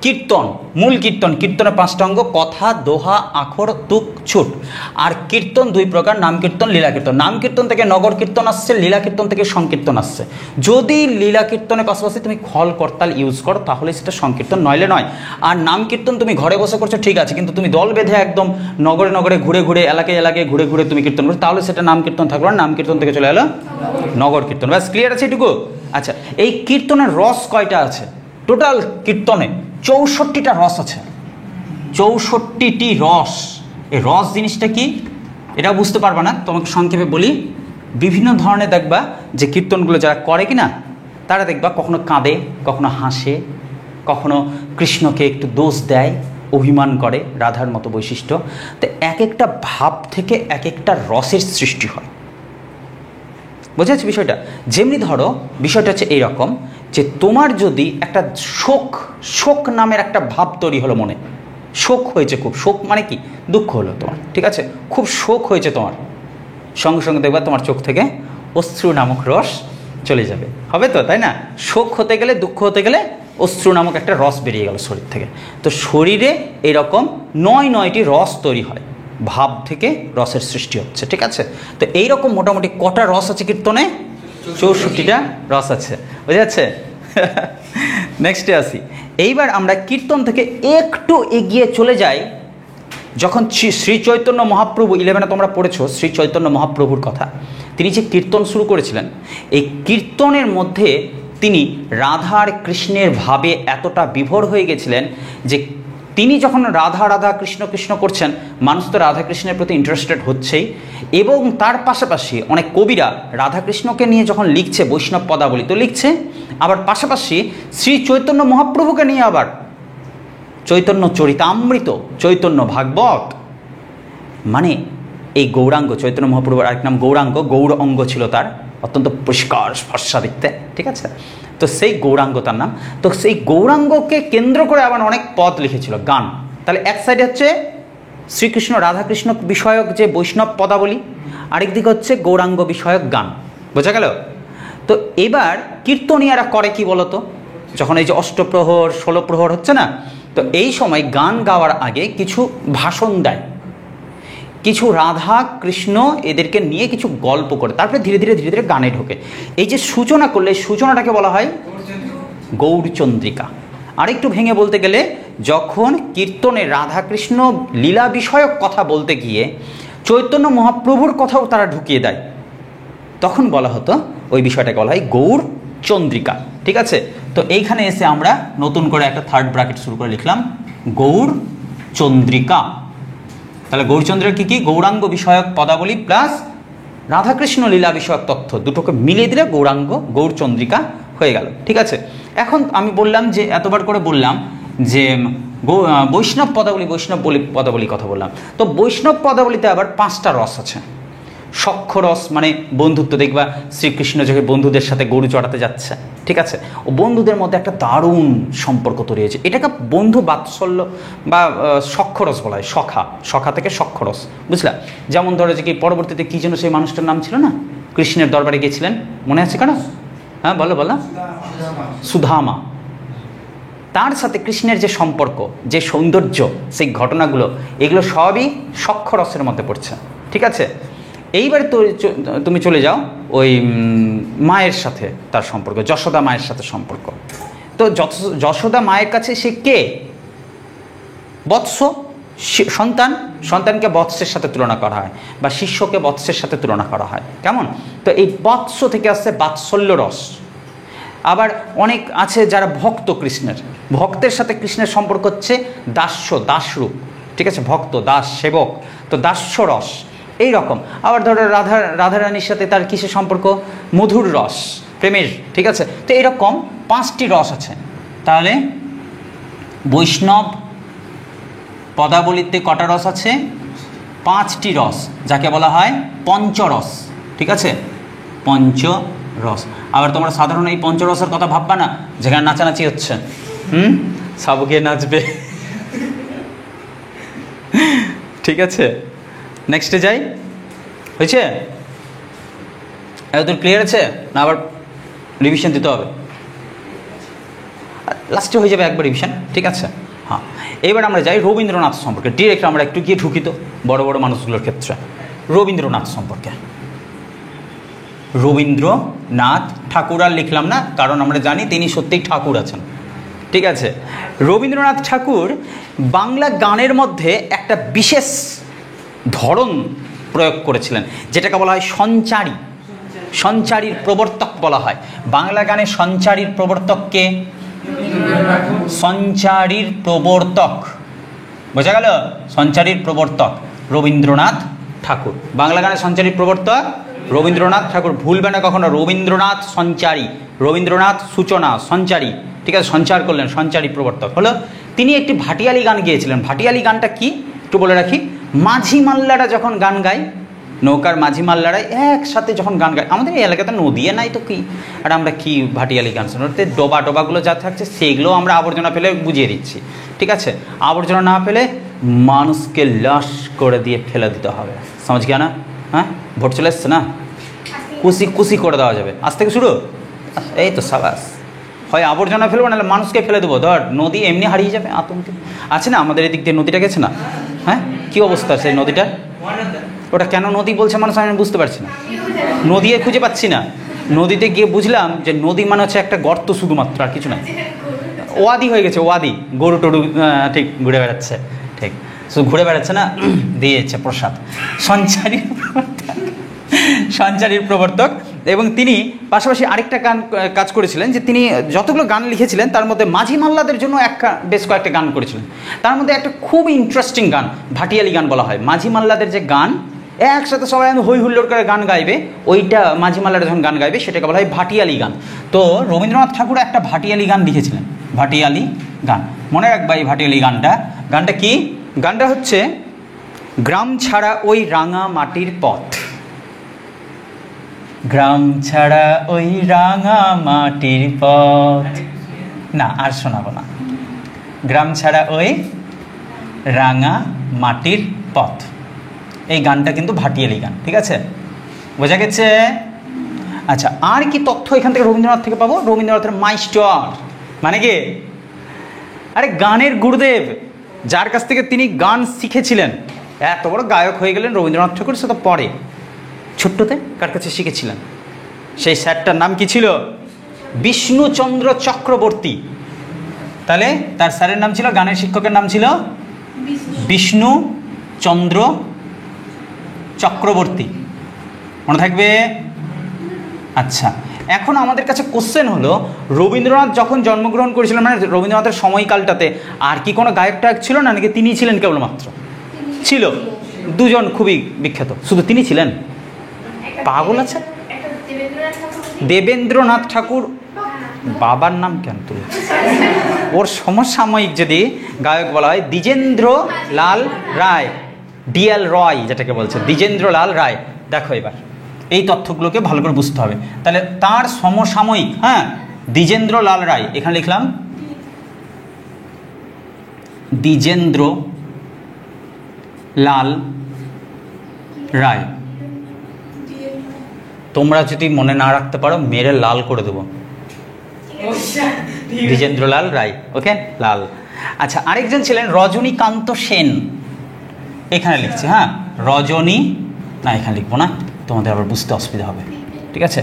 কীর্তন, মূল কীর্তন, কীর্তনের 5টা অঙ্গ, কথা, দোহা, আখর, তুক, ছুট। আর কীর্তন 2 প্রকার, নাম কীর্তন, লীলা কীর্তন। নাম কীর্তন থেকে নগর কীর্তন আসছে, লীলা কীর্তন থেকে সংকীর্তন আসছে। যদি লীলা কীর্তনের পাশাপাশি তুমি খল করতাল ইউজ করো তাহলে সেটা সংকীর্তন, নইলে নয়। আর নাম কীর্তন তুমি ঘরে বসে করছো ঠিক আছে, কিন্তু তুমি দল বেঁধে একদম নগরে নগরে ঘুরে ঘুরে, এলাকায় এলাকায় ঘুরে ঘুরে তুমি কীর্তন করছো, তাহলে সেটা নাম কীর্তন থাকলো না, নাম কীর্তন থেকে চলে এলো নগর কীর্তন। ব্যাস, ক্লিয়ার আছে এটুকু? আচ্ছা, এই কীর্তনের রস কয়টা আছে? টোটাল কীর্তনে 64টা রস আছে, 64টি রস। এই রস জিনিসটা কি এটা বুঝতে পারবা না, তোমাকে সংক্ষেপে বলি। বিভিন্ন ধরনের দেখবা যে কীর্তনগুলো যারা করে কিনা তারা দেখবা কখনো কাঁদে, কখনো হাসে, কখনো কৃষ্ণকে একটু দোষ দেয়, অভিমান করে, রাধার মতো বৈশিষ্ট্য। তো এক একটা ভাব থেকে এক একটা রসের সৃষ্টি হয়। বোঝা যাচ্ছে বিষয়টা? যেমনি ধরো বিষয়টা হচ্ছে এইরকম যে তোমার যদি একটা শোক, শোক নামের একটা ভাব তৈরি হলো মনে, শোক হয়েছে খুব, শোক মানে কি দুঃখ হলো তোমার, ঠিক আছে, খুব শোক হয়েছে তোমার, সঙ্গে সঙ্গে দেখবা তোমার চোখ থেকে অশ্রু নামক রস চলে যাবে, হবে তো, তাই না? শোক হতে গেলে, দুঃখ হতে গেলে অশ্রু নামক একটা রস বেরিয়ে গেল শরীর থেকে। তো শরীরে এরকম 9টি রস তৈরি হয়, ভাব থেকে রসের সৃষ্টি হচ্ছে, ঠিক আছে? তো এইরকম মোটামুটি কটা রস আছে কীর্তনে? 64টা রস আছে, বুঝা যাচ্ছে? নেক্সটে আসি। এইবার আমরা কীর্তন থেকে একটু এগিয়ে চলে যাই, যখন শ্রী চৈতন্য মহাপ্রভু 11-এ তোমরা পড়েছো শ্রী চৈতন্য মহাপ্রভুর কথা। তিনি যে কীর্তন শুরু করেছিলেন, এই কীর্তনের মধ্যে তিনি রাধার কৃষ্ণের ভাবে এতটা বিভোর হয়ে গেছিলেন যে তিনি যখন রাধা রাধা কৃষ্ণ কৃষ্ণ করছেন, মানুষ তো রাধা কৃষ্ণের প্রতি ইন্টারেস্টেড হচ্ছেই, এবং তার পাশাপাশি অনেক কবিরা রাধাকৃষ্ণকে নিয়ে যখন লিখছে বৈষ্ণব পদাবলী তো লিখছে, আবার পাশাপাশি শ্রী চৈতন্য মহাপ্রভুকে নিয়ে আবার চৈতন্য চরিতামৃত, চৈতন্য ভাগবত, মানে এই গৌরাঙ্গ, চৈতন্য মহাপ্রভুর আরেক নাম গৌরাঙ্গ, গৌর অঙ্গ ছিল তার, অত্যন্ত পরিষ্কার ফর্সা দেখতে, ঠিক আছে? তো সেই গৌরাঙ্গ তার নাম। তো সেই গৌরাঙ্গকে কেন্দ্র করে আবার অনেক পদ লিখেছিল, গান। তাহলে এক সাইডে হচ্ছে শ্রীকৃষ্ণ রাধাকৃষ্ণ বিষয়ক যে বৈষ্ণব পদাবলী, আরেক দিকে হচ্ছে গৌরাঙ্গ বিষয়ক গান, বোঝা গেল? তো এবার কীর্তনীয়ারা করে কি বলতো, যখন এই যে অষ্টপ্রহর 16 প্রহর হচ্ছে না, তো এই সময় গান গাওয়ার আগে কিছু ভাষণ দেয়, কিছু রাধা কৃষ্ণ এদেরকে নিয়ে কিছু গল্প করে, তারপরে ধীরে ধীরে ধীরে ধীরে গানে ঢোকে। এই যে সূচনা করলে, সূচনাটাকে বলা হয় গৌরচন্দ্রিকা। আরেকটু ভেঙে বলতে গেলে, যখন কীর্তনে রাধাকৃষ্ণ লীলা বিষয়ক কথা বলতে গিয়ে চৈতন্য মহাপ্রভুর কথাও তারা ঢুকিয়ে দেয়, তখন বলা হতো, ওই বিষয়টাকে বলা হয় গৌরচন্দ্রিকা, ঠিক আছে? তো এইখানে এসে আমরা নতুন করে একটা 3rd ব্র্যাকেট শুরু করে লিখলাম গৌরচন্দ্রিকা। তাহলে গৌরচন্দ্রিকা কি কি? গৌরাঙ্গ বিষয়ক পদাবলী প্লাস রাধাকৃষ্ণ লীলা বিষয়ক তথ্য, দুটোকে মিলিয়ে দিলে গৌরাঙ্গ, গৌরচন্দ্রিকা হয়ে গেল, ঠিক আছে? এখন আমি বললাম যে এতবার করে বললাম যে বৈষ্ণব পদাবলী, বৈষ্ণব পদাবলী কথা বললাম। তো বৈষ্ণব পদাবলীতে আবার 5টা রস আছে। সখ্য রস মানে বন্ধুত্ব, দেখবা শ্রীকৃষ্ণ যখন বন্ধুদের সাথে গরু চড়াতে যাচ্ছে, ঠিক আছে, ও বন্ধুদের মধ্যে একটা দারুণ সম্পর্ক তৈরি হয়েছে, এটাকে বন্ধু বাৎসল্য বা সখ্য রস বলা হয়। সখা, সখা থেকে সখ্য রস, বুঝলা? যেমন ধরো যে কি পরবর্তীতে কি যেন সেই মানুষটার নাম ছিল না, কৃষ্ণের দরবারে গিয়েছিলেন, মনে আছে কেন? হ্যাঁ বলো বলো। সুধামা, তার সাথে কৃষ্ণের যে সম্পর্ক, যে সৌন্দর্য, সেই ঘটনাগুলো, এগুলো সবই সখ্য রসের মধ্যে পড়ছে, ঠিক আছে? এইবারে তো তুমি চলে যাও ওই মায়ের সাথে তার সম্পর্ক, যশোদা মায়ের সাথে সম্পর্ক। তো যশোদা মায়ের কাছে সে কে? বৎস, সন্তানকে বৎসের সাথে তুলনা করা হয়, বা শিষ্যকে বৎসের সাথে তুলনা করা হয়। কেমন? তো এই বৎস থেকে আসছে বাৎসল্য রস। আবার অনেক আছে যারা ভক্ত কৃষ্ণের, ভক্তের সাথে কৃষ্ণের সম্পর্ক হচ্ছে দাসরূপ, ঠিক আছে, ভক্ত, দাস, সেবক, তো দাস্য রস এই রকম। আবার ধরো রাধারানীর সাথে তার কিসের সম্পর্ক? মধুর রস, প্রেমের, ঠিক আছে। তো এরকম 5টি রস আছে। তাহলে বৈষ্ণব পদাবলিতে কটা রস আছে? 5টি রস, যাকে বলা হয় পঞ্চরস, ঠিক আছে, পঞ্চরস। আবার তোমরা সাধারণ এই পঞ্চরসের কথা ভাববা না যেখানে নাচানাচি হচ্ছে, সব গিয়ে নাচবে, ঠিক আছে। নেক্সটে যাই, হয়েছে? এত ক্লিয়ার আছে না? আবার রিভিশন দিতে হবে, লাস্টে হয়ে যাবে একবার রিভিশন, ঠিক আছে। হ্যাঁ, এবার আমরা যাই রবীন্দ্রনাথ সম্পর্কে। ডিরেক্ট আমরা একটু গিয়ে ঢুকি তো বড় বড় মানুষগুলোর ক্ষেত্রে। রবীন্দ্রনাথ সম্পর্কে, রবীন্দ্রনাথ ঠাকুর আর লিখলাম না, কারণ আমরা জানি তিনি সত্যিই ঠাকুর আছেন, ঠিক আছে। রবীন্দ্রনাথ ঠাকুর বাংলা গানের মধ্যে একটা বিশেষ ধরন প্রয়োগ করেছিলেন, যেটাকে বলা হয় সঞ্চারী, সঞ্চারীর প্রবর্তক বলা হয়। বাংলা গানে সঞ্চারীর প্রবর্তককে? সঞ্চারীর প্রবর্তক, বোঝা গেল? সঞ্চারীর প্রবর্তক রবীন্দ্রনাথ ঠাকুর। বাংলা গানে সঞ্চারীর প্রবর্তক রবীন্দ্রনাথ ঠাকুর, ভুলবে না কখনো। রবীন্দ্রনাথ সঞ্চারী, রবীন্দ্রনাথ সূচনা, সঞ্চারী, ঠিক আছে, সঞ্চার করলেন, সঞ্চারী প্রবর্তক হলো। তিনি একটি ভাটিয়ালি গান গেয়েছিলেন। ভাটিয়ালি গানটা কি একটু বলে রাখি। মাঝি মাল্লারা যখন গান গায়, নৌকার মাঝি মাল্লারাই একসাথে যখন গান গায়, আমাদের এই এলাকাতে নদী নাই তো কি, আর আমরা কি ভাটিয়ালি গান শুনতে, ডোবাগুলো যা থাকছে সেগুলো আমরা আবর্জনা ফেলে বুঝিয়ে দিচ্ছি, ঠিক আছে। আবর্জনা না ফেলে মানুষকে লাশ করে দিয়ে ফেলে দিতে হবে, সমাজ গিয়া না? হ্যাঁ, ভোট চলে এসছে না, কুশি করে দেওয়া যাবে আজ থেকে শুরু। এই তো সাবাস, হয় আবর্জনা ফেলবো, নাহলে মানুষকে ফেলে দেবো। ধর নদী এমনি হারিয়ে যাবে আতঙ্কে। আছে না আমাদের এদিক দিয়ে নদীটা গেছে না? হ্যাঁ, কী অবস্থা সেই নদীটা? ওটা কেন নদী বলছে মানুষ আমি বুঝতে পারছি না, নদী খুঁজে পাচ্ছি না। নদীতে গিয়ে বুঝলাম যে নদী মানে হচ্ছে একটা গর্ত শুধুমাত্র, আর কিছু না। ওয়াদি হয়ে গেছে, ওয়াদি, গরু টরু ঠিক ঘুরে বেড়াচ্ছে, ঠিক শুধু ঘুরে বেড়াচ্ছে না, দিয়েছে প্রসাদ। সঞ্চারীর প্রবর্তক। এবং তিনি পাশাপাশি আরেকটা কাজ করেছিলেন, যে তিনি যতগুলো গান লিখেছিলেন তার মধ্যে মাঝি মাল্লাদের জন্য বেশ কয়েকটা গান করেছিলেন। তার মধ্যে একটা খুব ইন্টারেস্টিং গান, ভাটিয়ালি গান বলা হয়। মাঝি মাল্লাদের যে গান, একসাথে সবাই হই হুল্লোড় করে গান গাইবে, ওইটা মাঝি মাল্লারা যখন গান গাইবে সেটাকে বলা হয় ভাটিয়ালি গান। তো রবীন্দ্রনাথ ঠাকুর একটা ভাটিয়ালি গান লিখেছিলেন, ভাটিয়ালি গান। মনে রাখবা এই ভাটিয়ালি গানটা কি? গানটা হচ্ছে, গ্রাম ছাড়া ওই রাঙা মাটির পথ, গ্রাম ছাড়া ওই রাঙা মাটির পথ, না আর শোনাবো না। গ্রাম ছাড়া ওই রাঙা মাটির পথ, এই গানটা কিন্তু ভাটিয়ালি গান, ঠিক আছে, বোঝা গেছে? আচ্ছা, আর কি তথ্য এখান থেকে রবীন্দ্রনাথ থেকে পাবো? রবীন্দ্রনাথের মাইস্টার মানে কি? আরে গানের গুরুদেব, যার কাছ থেকে তিনি গান শিখেছিলেন। এত বড় গায়ক হয়ে গেলেন রবীন্দ্রনাথ ঠাকুর, সে তো পরে ছোট্টতে কার কাছে শিখেছিলেন? সেই স্যারটার নাম কি ছিল? বিষ্ণুচন্দ্র চক্রবর্তী। তাহলে তার স্যারের নাম ছিল, গানের শিক্ষকের নাম ছিল বিষ্ণুচন্দ্র চক্রবর্তী, মনে থাকবে? আচ্ছা, এখন আমাদের কাছে কোশ্চেন হলো, রবীন্দ্রনাথ যখন জন্মগ্রহণ করেছিলেন, মানে রবীন্দ্রনাথের সময়কালটাতে আর কি কোনো গায়ক টায়ক ছিল না, নাকি তিনিই ছিলেন কেবলমাত্র? ছিল, দুজন খুবই বিখ্যাত, শুধু তিনি ছিলেন? পাগল আছে? দেবেন্দ্রনাথ ঠাকুর বাবার নাম কেন তুলে? ওর সমসাময়িক যদি গায়ক বলা হয় দ্বিজেন্দ্র লাল রায়, ডিএল রয় যেটাকে বলছে, দ্বিজেন্দ্র লাল রায়। দেখো এবার এই তথ্যগুলোকে ভালো করে বুঝতে হবে। তাহলে তার সমসাময়িক, হ্যাঁ, দ্বিজেন্দ্র লাল রায়, এখানে লিখলাম দ্বিজেন্দ্র লাল রায়। তোমরা যদি মনে না রাখতে পারো মেরে লাল করে দেবো। দ্বিজেন্দ্রলাল রায়, ওকে, লাল। আচ্ছা, আরেকজন ছিলেন রজনীকান্ত সেন, এখানে লিখছি, হ্যাঁ, রজনী, না এখানে লিখবো না, তোমাদের আবার বুঝতে অসুবিধা হবে, ঠিক আছে।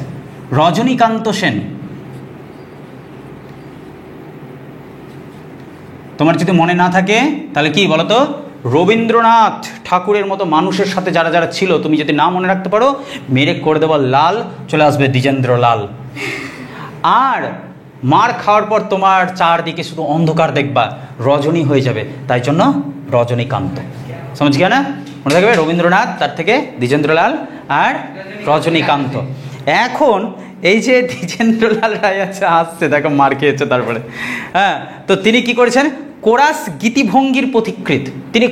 রজনীকান্ত সেন, তোমার যদি মনে না থাকে তাহলে কি বলো তো, রবীন্দ্রনাথ ঠাকুরের মতো মানুষের সাথে যারা যারা ছিল, তুমি যদি না মনে রাখতে পারো মেরে করে দেবো লাল, চলে আসবে দ্বিজেন্দ্র লাল। আর মার খাওয়ার পর তোমার চারদিকে শুধু অন্ধকার দেখবা, রজনী হয়ে যাবে, তাই জন্য রজনীকান্ত। সমাজ গিয়া না? মনে থাকবে রবীন্দ্রনাথ, তার থেকে দ্বিজেন্দ্রলাল আর রজনীকান্ত। এখন এই যে দ্বিজেন্দ্রলাল রায় আছে, আসছে দেখো মার খেয়েছে তারপরে, হ্যাঁ, তো তিনি কি করেছেন, কোরাস গীতিভঙ্গির পথিকৃৎ তিনি।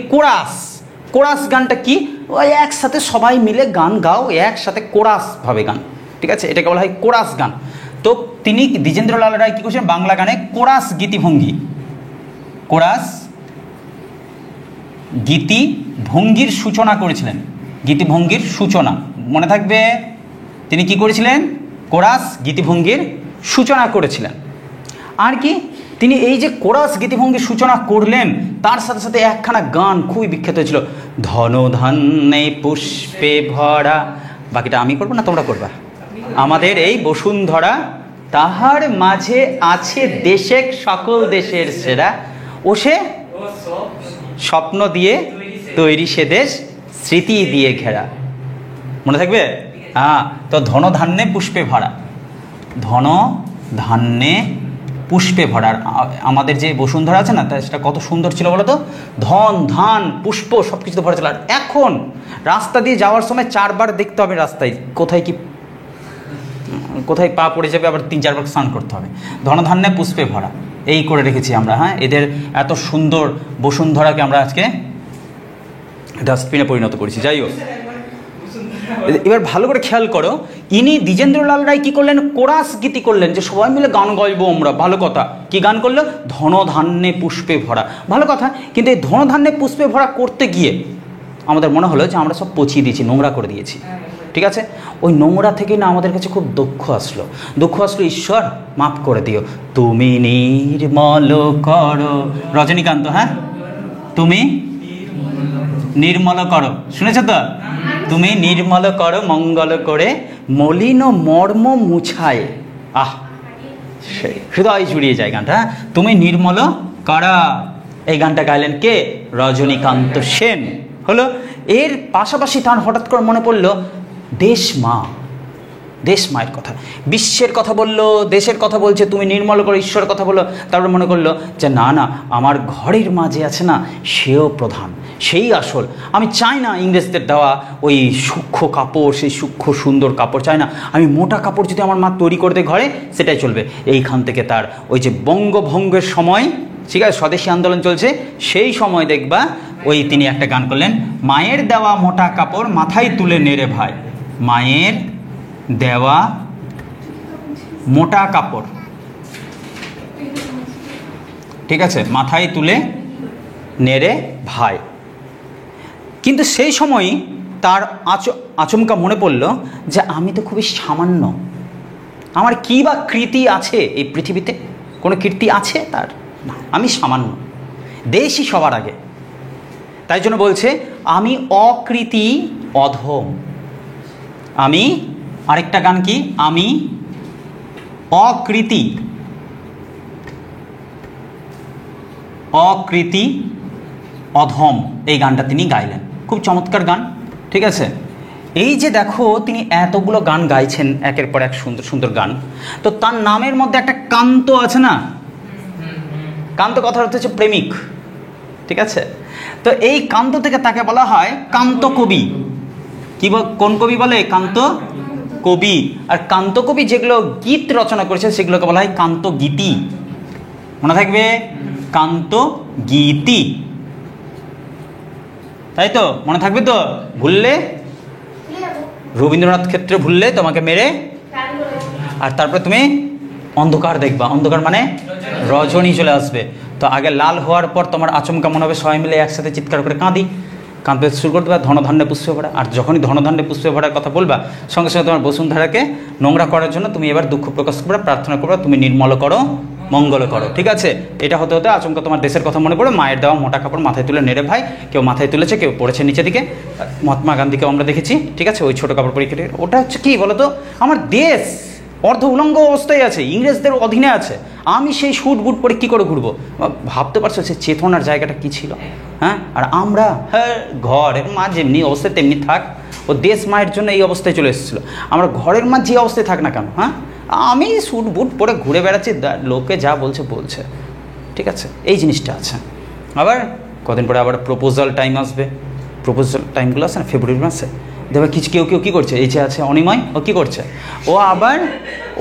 কোরাস গানটা কি, ওই একসাথে সবাই মিলে গান গাও, একসাথে কোরাস ভাবে গান, ঠিক আছে, এটাকে বলা হয় কোরাস গান। তো তিনি দ্বিজেন্দ্রলাল রায় কি করছেন, বাংলা গানে কোরাস গীতিভঙ্গি, কোরাস গীতিভঙ্গির সূচনা করেছিলেন। গীতিভঙ্গির সূচনা মনে থাকবে, তিনি কি করেছিলেন, কোরাস গীতিভঙ্গির সূচনা করেছিলেন। আর কি, তিনি এই যে কোরাস গীতিভঙ্গির সূচনা করলেন, তার সাথে সাথে একখানা গান খুবই বিখ্যাত হয়েছিল, ধন ধান্যে পুষ্পে ভরা। বাকিটা আমি করবো না তোমরা করবা। আমাদের এই বসুন্ধরা, তাহার মাঝে আছে দেশে সকল দেশের সেরা, ও সে স্বপ্ন দিয়ে তৈরি সে দেশ, স্মৃতি দিয়ে ঘেরা। মনে থাকবে? হ্যাঁ, তো ধন ধান্যে পুষ্পে ভরা, ধন ধান্যে পুষ্পে ভরা। আমাদের যে বসুন্ধরা আছে না, তা সেটা কত সুন্দর ছিল বলো তো, ধন ধান পুষ্প সব কিছুতে ভরা ছিল। আর এখন রাস্তা দিয়ে যাওয়ার সময় 4 বার দেখতে হবে রাস্তায় কোথায় পা পড়ে যাবে, আবার 3-4 বার স্নান করতে হবে। ধনধান্যে পুষ্পে ভরা, এই করে রেখেছি আমরা। হ্যাঁ, এদের এত সুন্দর বসুন্ধরাকে আমরা আজকে ডাস্টবিনে পরিণত করেছি। যাই হোক, এবার ভালো করে খেয়াল করো, ইনি দ্বিজেন্দ্রলাল রায় কি করলেন, কোরাস গীতি করলেন, যে সবাই মিলে গান গাইবো আমরা। ভালো কথা, কি গান করলো, ধনধান্যে পুষ্পে ভরা, ভালো কথা। কিন্তু এই ধনধান্যে পুষ্পে ভরা করতে গিয়ে আমাদের মনে হলো যে আমরা সব পচিয়ে দিয়েছি, নোংরা করে দিয়েছি, ঠিক আছে। ওই নোংরা থেকে না আমাদের কাছে খুব দুঃখ আসলো, ঈশ্বর মাফ করে দিও, তুমি নির্মল করো, রজনীকান্ত, হ্যাঁ, তুমি নির্মল করো, শুনেছ তো, তুমি নির্মল করো মঙ্গল করে, মলিন মর্ম মুছায়। সেই হৃদয় জুড়িয়ে যায় গানটা। তুমি নির্মল করা, এই গানটা গাইলেন কে, রজনীকান্ত সেন। হলো, এর পাশাপাশি তার হঠাৎ করে মনে পড়লো দেশ মায়ের কথা, বিশ্বের কথা বললো, দেশের কথা বলছে, তুমি নির্মল করে, ঈশ্বরের কথা বললো। তারপরে মনে করলো যে না আমার ঘরের মাঝে আছে না, সেও প্রধান, সেই আসল। আমি চাই না ইংরেজদের দেওয়া ওই সূক্ষ্ম কাপড়, সেই সূক্ষ্ম সুন্দর কাপড় চাই না, আমি মোটা কাপড় যদি আমার মা তৈরি করে দেয় ঘরে, সেটাই চলবে। এইখান থেকে তার ওই যে বঙ্গভঙ্গের সময়, ঠিক আছে, স্বদেশী আন্দোলন চলছে, সেই সময় দেখবা ওই তিনি একটা গান করলেন, মায়ের দেওয়া মোটা কাপড় মাথায় তুলে নেড়ে ভাই, মায়ের দেওয়া মোটা কাপড়, ঠিক আছে, মাথায় তুলে নেড়ে ভাই। কিন্তু সেই সময়ই তার আচমকা মনে পড়ল যে আমি তো খুবই সামান্য, আমার কী বা কীর্তি আছে এই পৃথিবীতে, কোনো কীর্তি আছে তার না, আমি সামান্য, দেশই সবার আগে। তাই জন্য বলছে আমি অকৃতি অধম। আমি, আরেকটা গান কি, আমি অকৃতি অধম, এই গানটা তিনি গাইলেন, খুব চমৎকার গান, ঠিক আছে। এই যে দেখো তিনি এতগুলো গান গাইছেন, একের পর এক সুন্দর সুন্দর গান, তো তার নামের মধ্যে একটা কান্ত আছে না, কান্ত কথার অর্থ হচ্ছে প্রেমিক, ঠিক আছে। তো এই কান্ত থেকে তাকে বলা হয় কান্ত কবি। কি কোন কবি বলে, কান্ত কবি। আর কান্ত কবি যেগুলো গীত রচনা করেছে সেগুলোকে বলা হয় কান্ত গীতি, মনে থাকবে, কান্ত গীতি, তাই তো, মনে থাকবে তো, ভুললে রবীন্দ্রনাথ ক্ষেত্রে ভুললে তোমাকে মেরে, আর তারপরে তুমি অন্ধকার দেখবা, অন্ধকার মানে রজনী চলে আসবে। তো আগে লাল হওয়ার পর তোমার আচমকা মনে হবে সবাই মিলে একসাথে চিৎকার করে কাঁদতে শুরু করতে পারে, ধনধান্যে পুষ্পে ভরা। আর যখনই ধনধান্যে পুষ্পে ভরার কথা বলবা, সঙ্গে সঙ্গে তোমার বসুন্ধরাকে নোংরা করার জন্য তুমি এবার দুঃখ প্রকাশ করবে, প্রার্থনা করবে, তুমি নির্মল করো মঙ্গল করো, ঠিক আছে। এটা হতে হতে আচমকা তোমার দেশের কথা মনে পড়ে, মায়ের দেওয়া মোটা কাপড় মাথায় তুলে নেড়ে ভাই, কেউ মাথায় তুলেছে, কেউ পড়েছে নিচে দিকে। মহাত্মা গান্ধীকেও আমরা দেখেছি, ঠিক আছে, ওই ছোটো কাপড় পরে, ওটা হচ্ছে কি বলতো, আমার দেশ, অর্ধ উলঙ্গ অবস্থায় আছে, ইংরেজদের অধীনে আছে, আমি সেই স্যুট বুট পরে কী করে ঘুরবো? ভাবতে পারছো সে চেতনার জায়গাটা কী ছিল? হ্যাঁ, আর আমরা হ্যাঁ ঘরের মা যেমনি অবস্থায় তেমনি থাক, ও দেশ মায়ের জন্য এই অবস্থায় চলে এসেছিলো। আমরা ঘরের মা যে অবস্থায় থাক না কেন, হ্যাঁ আমি স্যুট বুট পরে ঘুরে বেড়াচ্ছি, লোকে যা বলছে বলছে, ঠিক আছে, এই জিনিসটা আছে। আবার কদিন পরে আবার প্রপোজাল টাইম আসবে, প্রপোজাল টাইমগুলো আছে না ফেব্রুয়ারি মাসে, দেখবে কিছু কেউ কেউ কী করছে, এই যে আছে অনিময়, ও কী করছে, ও আবার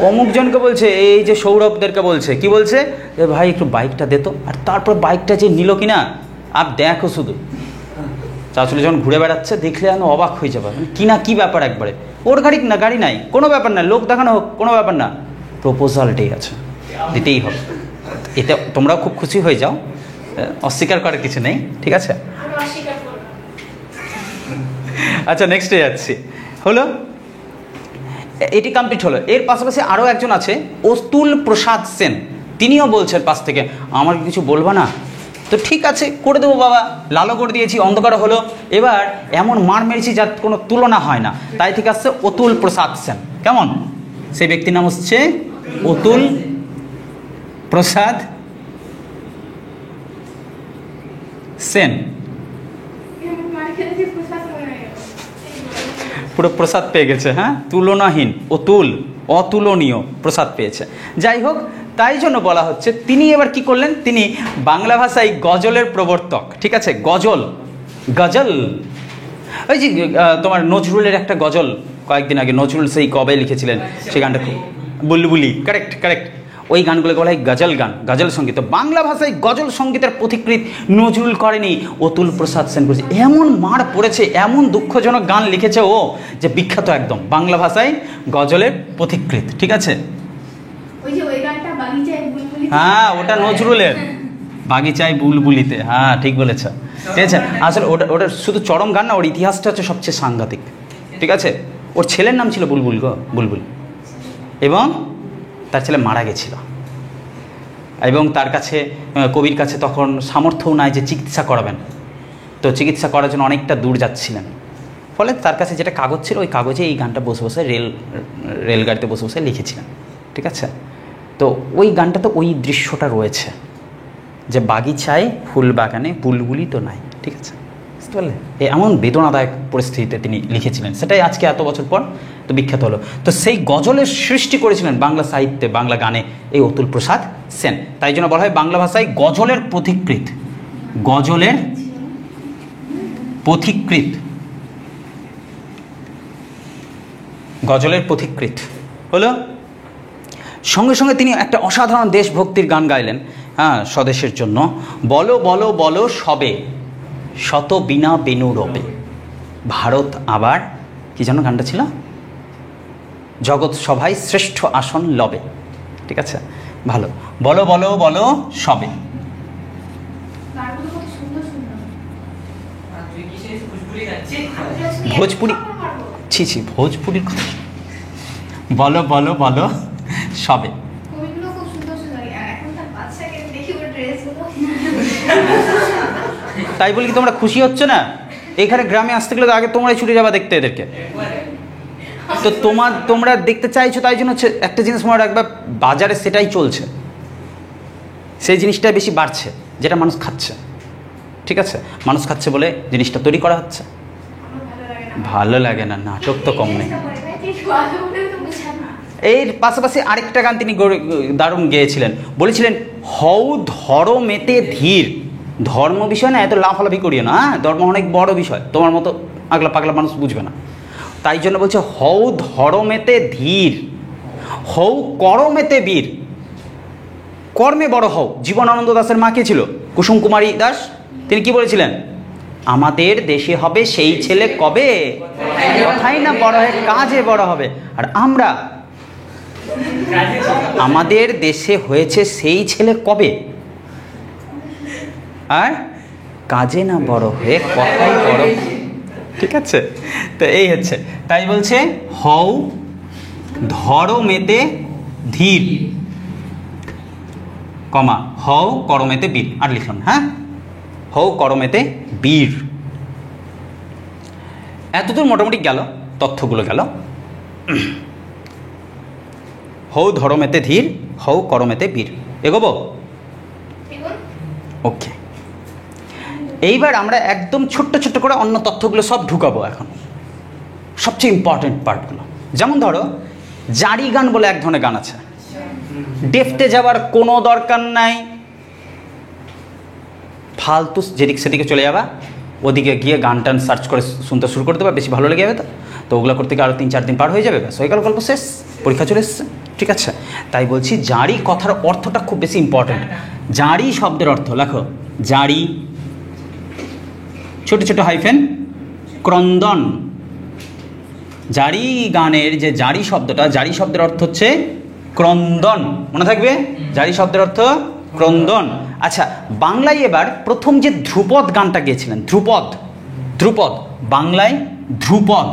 অমুকজনকে বলছে, এই যে সৌরভদেরকে বলছে, কি বলছে, যে ভাই একটু বাইকটা দে তো। আর তারপর বাইকটা যে নিল কিনা আর দেখো শুধু চাচলে যখন ঘুরে বেড়াচ্ছে দেখলে আমি অবাক হয়ে যাবে, কি না কি ব্যাপার, একবারে ওর গাড়ি না গাড়ি নাই, কোনো ব্যাপার না, লোক দেখানো হোক কোনো ব্যাপার না, প্রপোজাল ডে আছে, দিতেই হবে। এতে তোমরাও খুব খুশি হয়ে যাও, অস্বীকার করার কিছু নেই, ঠিক আছে। আচ্ছা নেক্সটে যাচ্ছি, হলো এটি কমপ্লিট হলো। এর পাশাপাশি আরও একজন আছে অতুল প্রসাদ সেন, তিনিও বলছেন পাশ থেকে আমার কিছু বলবা না, তো ঠিক আছে করে দেবো বাবা, লালও করে দিয়েছি, অন্ধকার হলো, এবার এমন মার মেরেছি যার কোনো তুলনা হয় না, তাই ঠিক আসছে অতুল প্রসাদ সেন। কেমন? সেই ব্যক্তির নাম হচ্ছে অতুল প্রসাদ সেন। পুরো প্রসাদ পেয়ে গেছে, হ্যাঁ, তুলনাহীন, অতুল, অতুলনীয় প্রসাদ পেয়েছে। যাই হোক, তাই জন্য বলা হচ্ছে তিনি এবার কি করলেন, তিনি বাংলা ভাষায় গজলের প্রবর্তক, ঠিক আছে। গজল, গজল, ওই যে তোমার নজরুলের একটা গজল কয়েকদিন আগে নজরুল সেই কবে লিখেছিলেন, সেই গানটা খুব, বুলবুলি, কারেক্ট কারেক্ট, ওই গানগুলোকে বলা হয় গজল গান, গজল সঙ্গীত। বাংলা ভাষায় গজল সঙ্গীতের পথিকৃত নজরুল করেনি, অতুল প্রসাদ সেন করেছে। এমন মার পড়েছে, এমন দুঃখজনক গান লিখেছে ও, যে বিখ্যাত একদম বাংলা ভাষায় গজলের পথিকৃত, ঠিক আছে। হ্যাঁ ওটা নজরুলের, বাগিচায় বুলবুলিতে, হ্যাঁ ঠিক বলেছ, ঠিক আছে। আসলে ওটা শুধু চরম গান না, ওর ইতিহাসটা হচ্ছে সবচেয়ে সাংঘাতিক, ঠিক আছে। ওর ছেলের নাম ছিল বুলবুল গো, বুলবুল, এবং তার ছেলে মারা গেছিল, এবং তার কাছে কবির কাছে তখন সামর্থ্যও নাই যে চিকিৎসা করাবেন, তো চিকিৎসা করার জন্য অনেকটা দূর যাচ্ছিলেন, ফলে তার কাছে যেটা কাগজ ছিল ওই কাগজে এই গানটা বসে বসে রেলগাড়িতে বসে বসে লিখেছিলেন, ঠিক আছে। তো ওই গানটাতে ওই দৃশ্যটা রয়েছে যে বাগিচায় ফুল বাগানে বুলবুলি তো নাই, ঠিক আছে, বুঝতে পারলে। এমন বেদনাদায়ক পরিস্থিতিতে তিনি লিখেছিলেন, সেটাই আজকে এত বছর পর তো বিখ্যাত হলো। তো সেই গজলের সৃষ্টি করেছিলেন বাংলা সাহিত্যে, বাংলা গানে এই অতুল প্রসাদ সেন, তাই জন্য বলা হয় বাংলা ভাষায় গজলের পথিকৃত, গজলের পথিকৃত, গজলের পথিকৃত হলো। সঙ্গে সঙ্গে তিনি একটা অসাধারণ দেশভক্তির গান গাইলেন, হ্যাঁ, স্বদেশের জন্য। বলো বলো বলো সবে, শত বিনা বেনু রবে, ভারত আবার, কি যেন গানটা ছিল, জগৎ সভায় শ্রেষ্ঠ আসন লবে, ঠিক আছে, ভালো। বলো বলো বলো সবে, ভোজপুরি, ছি ছি ভোজপুরির কথা, বলো বলো বলো সবে। তাই বলি কি তোমরা খুশি হচ্ছে না? এখানে গ্রামে আসতে গেলে তো আগে তোমরাই ছুটে যাবা দেখতে এদেরকে, তো তোমরা দেখতে চাইছো, তাই জন্য হচ্ছে একটা জিনিস মনে রাখবে, বাজারে সেটাই চলছে, সেই জিনিসটা বেশি বাড়ছে যেটা মানুষ খাচ্ছে, ঠিক আছে। মানুষ খাচ্ছে বলে জিনিসটা তৈরি করা হচ্ছে, ভালো লাগে না, নাটক তো কম নেই। এর পাশাপাশি আরেকটা গান তিনি দারুণ গেয়েছিলেন, বলেছিলেন হও ধর্মেতে ধীর, ধর্ম বিষয় না এত লাফালাফি করিও না, হ্যাঁ, ধর্ম অনেক বড় বিষয়, তোমার মতো আগলা পাগলা মানুষ বুঝবে না, তাই জন্য বলছে হও ধর্মেতে ধীর, হও করমেতে বীর, কর্মে বড় হও। জীবনানন্দ দাশের মা কে ছিল? কুসুম কুমারী দাস। তিনি কি বলেছিলেন? আমাদের দেশে হবে সেই ছেলে কবে, কথাই না বড় হয়ে কাজে বড় হবে। আর আমরা, আমাদের দেশে হয়েছে সেই ছেলে কবে, আর কাজে না বড় হয়ে কথাই বড়, ঠিক আছে। তো এই হচ্ছে, তাই বলছে হও ধর্মেতে ধীর, কমা হও করমেতে বীর, আর লিখুন, হ্যাঁ, হও করমেতে বীর। এতদূর মোটামুটি গেল, তথ্যগুলো গেল। হৌ ধরমেতে ধীর, হৌ করমেতে বীর। এগোবো? ওকে, এইবার আমরা একদম ছোট্ট ছোট্ট করে অন্য তথ্যগুলো সব ঢুকাবো এখন, সবচেয়ে ইম্পর্টেন্ট পার্টগুলো। যেমন ধরো জারি গান বলে এক ধরনের গান আছে, ডেফতে যাওয়ার কোনো দরকার নাই, ফালতু যেদিক সেদিকে চলে যাবা, ওদিকে গিয়ে গান টান সার্চ করে শুনতে শুরু করে দেবা, বেশি ভালো লেগে যাবে। তো ওগুলো করতে গিয়ে আরও 3-4 দিন পার হয়ে যাবে, ব্যাস হয়ে গেল, গল্প শেষ, পরীক্ষা চলে এসছে। ঠিক আছে, তাই বলছি জারি কথার অর্থটা খুব বেশি ইম্পর্টেন্ট। জারি শব্দের অর্থ লেখো, জারি ছোট ছোট হাইফেন ক্রন্দন। জারি গানের যে জারি শব্দটা, জারি শব্দের অর্থ হচ্ছে ক্রন্দন, মনে থাকবে? জারি শব্দের অর্থ ক্রন্দন। আচ্ছা, বাংলায় এবার প্রথম যে ধ্রুপদ গানটা গেয়েছিলেন, ধ্রুপদ, ধ্রুপদ বাংলায় ধ্রুপদ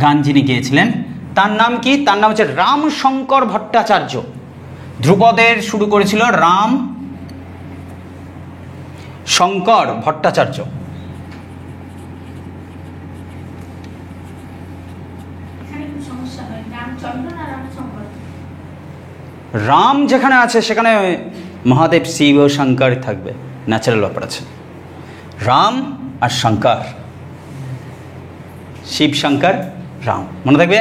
গান যিনি গেয়েছিলেন তার নাম কি? তার নাম হচ্ছে রামশঙ্কর ভট্টাচার্য। ধ্রুপদের শুরু করেছিল রাম শঙ্কর ভট্টাচার্য। রাম যেখানে আছে সেখানে মহাদেব শিব ও শঙ্কর থাকবে, ন্যাচারাল ব্যাপার আছে। রাম আর শঙ্কর, শিব শঙ্কর রাম, মনে থাকবে?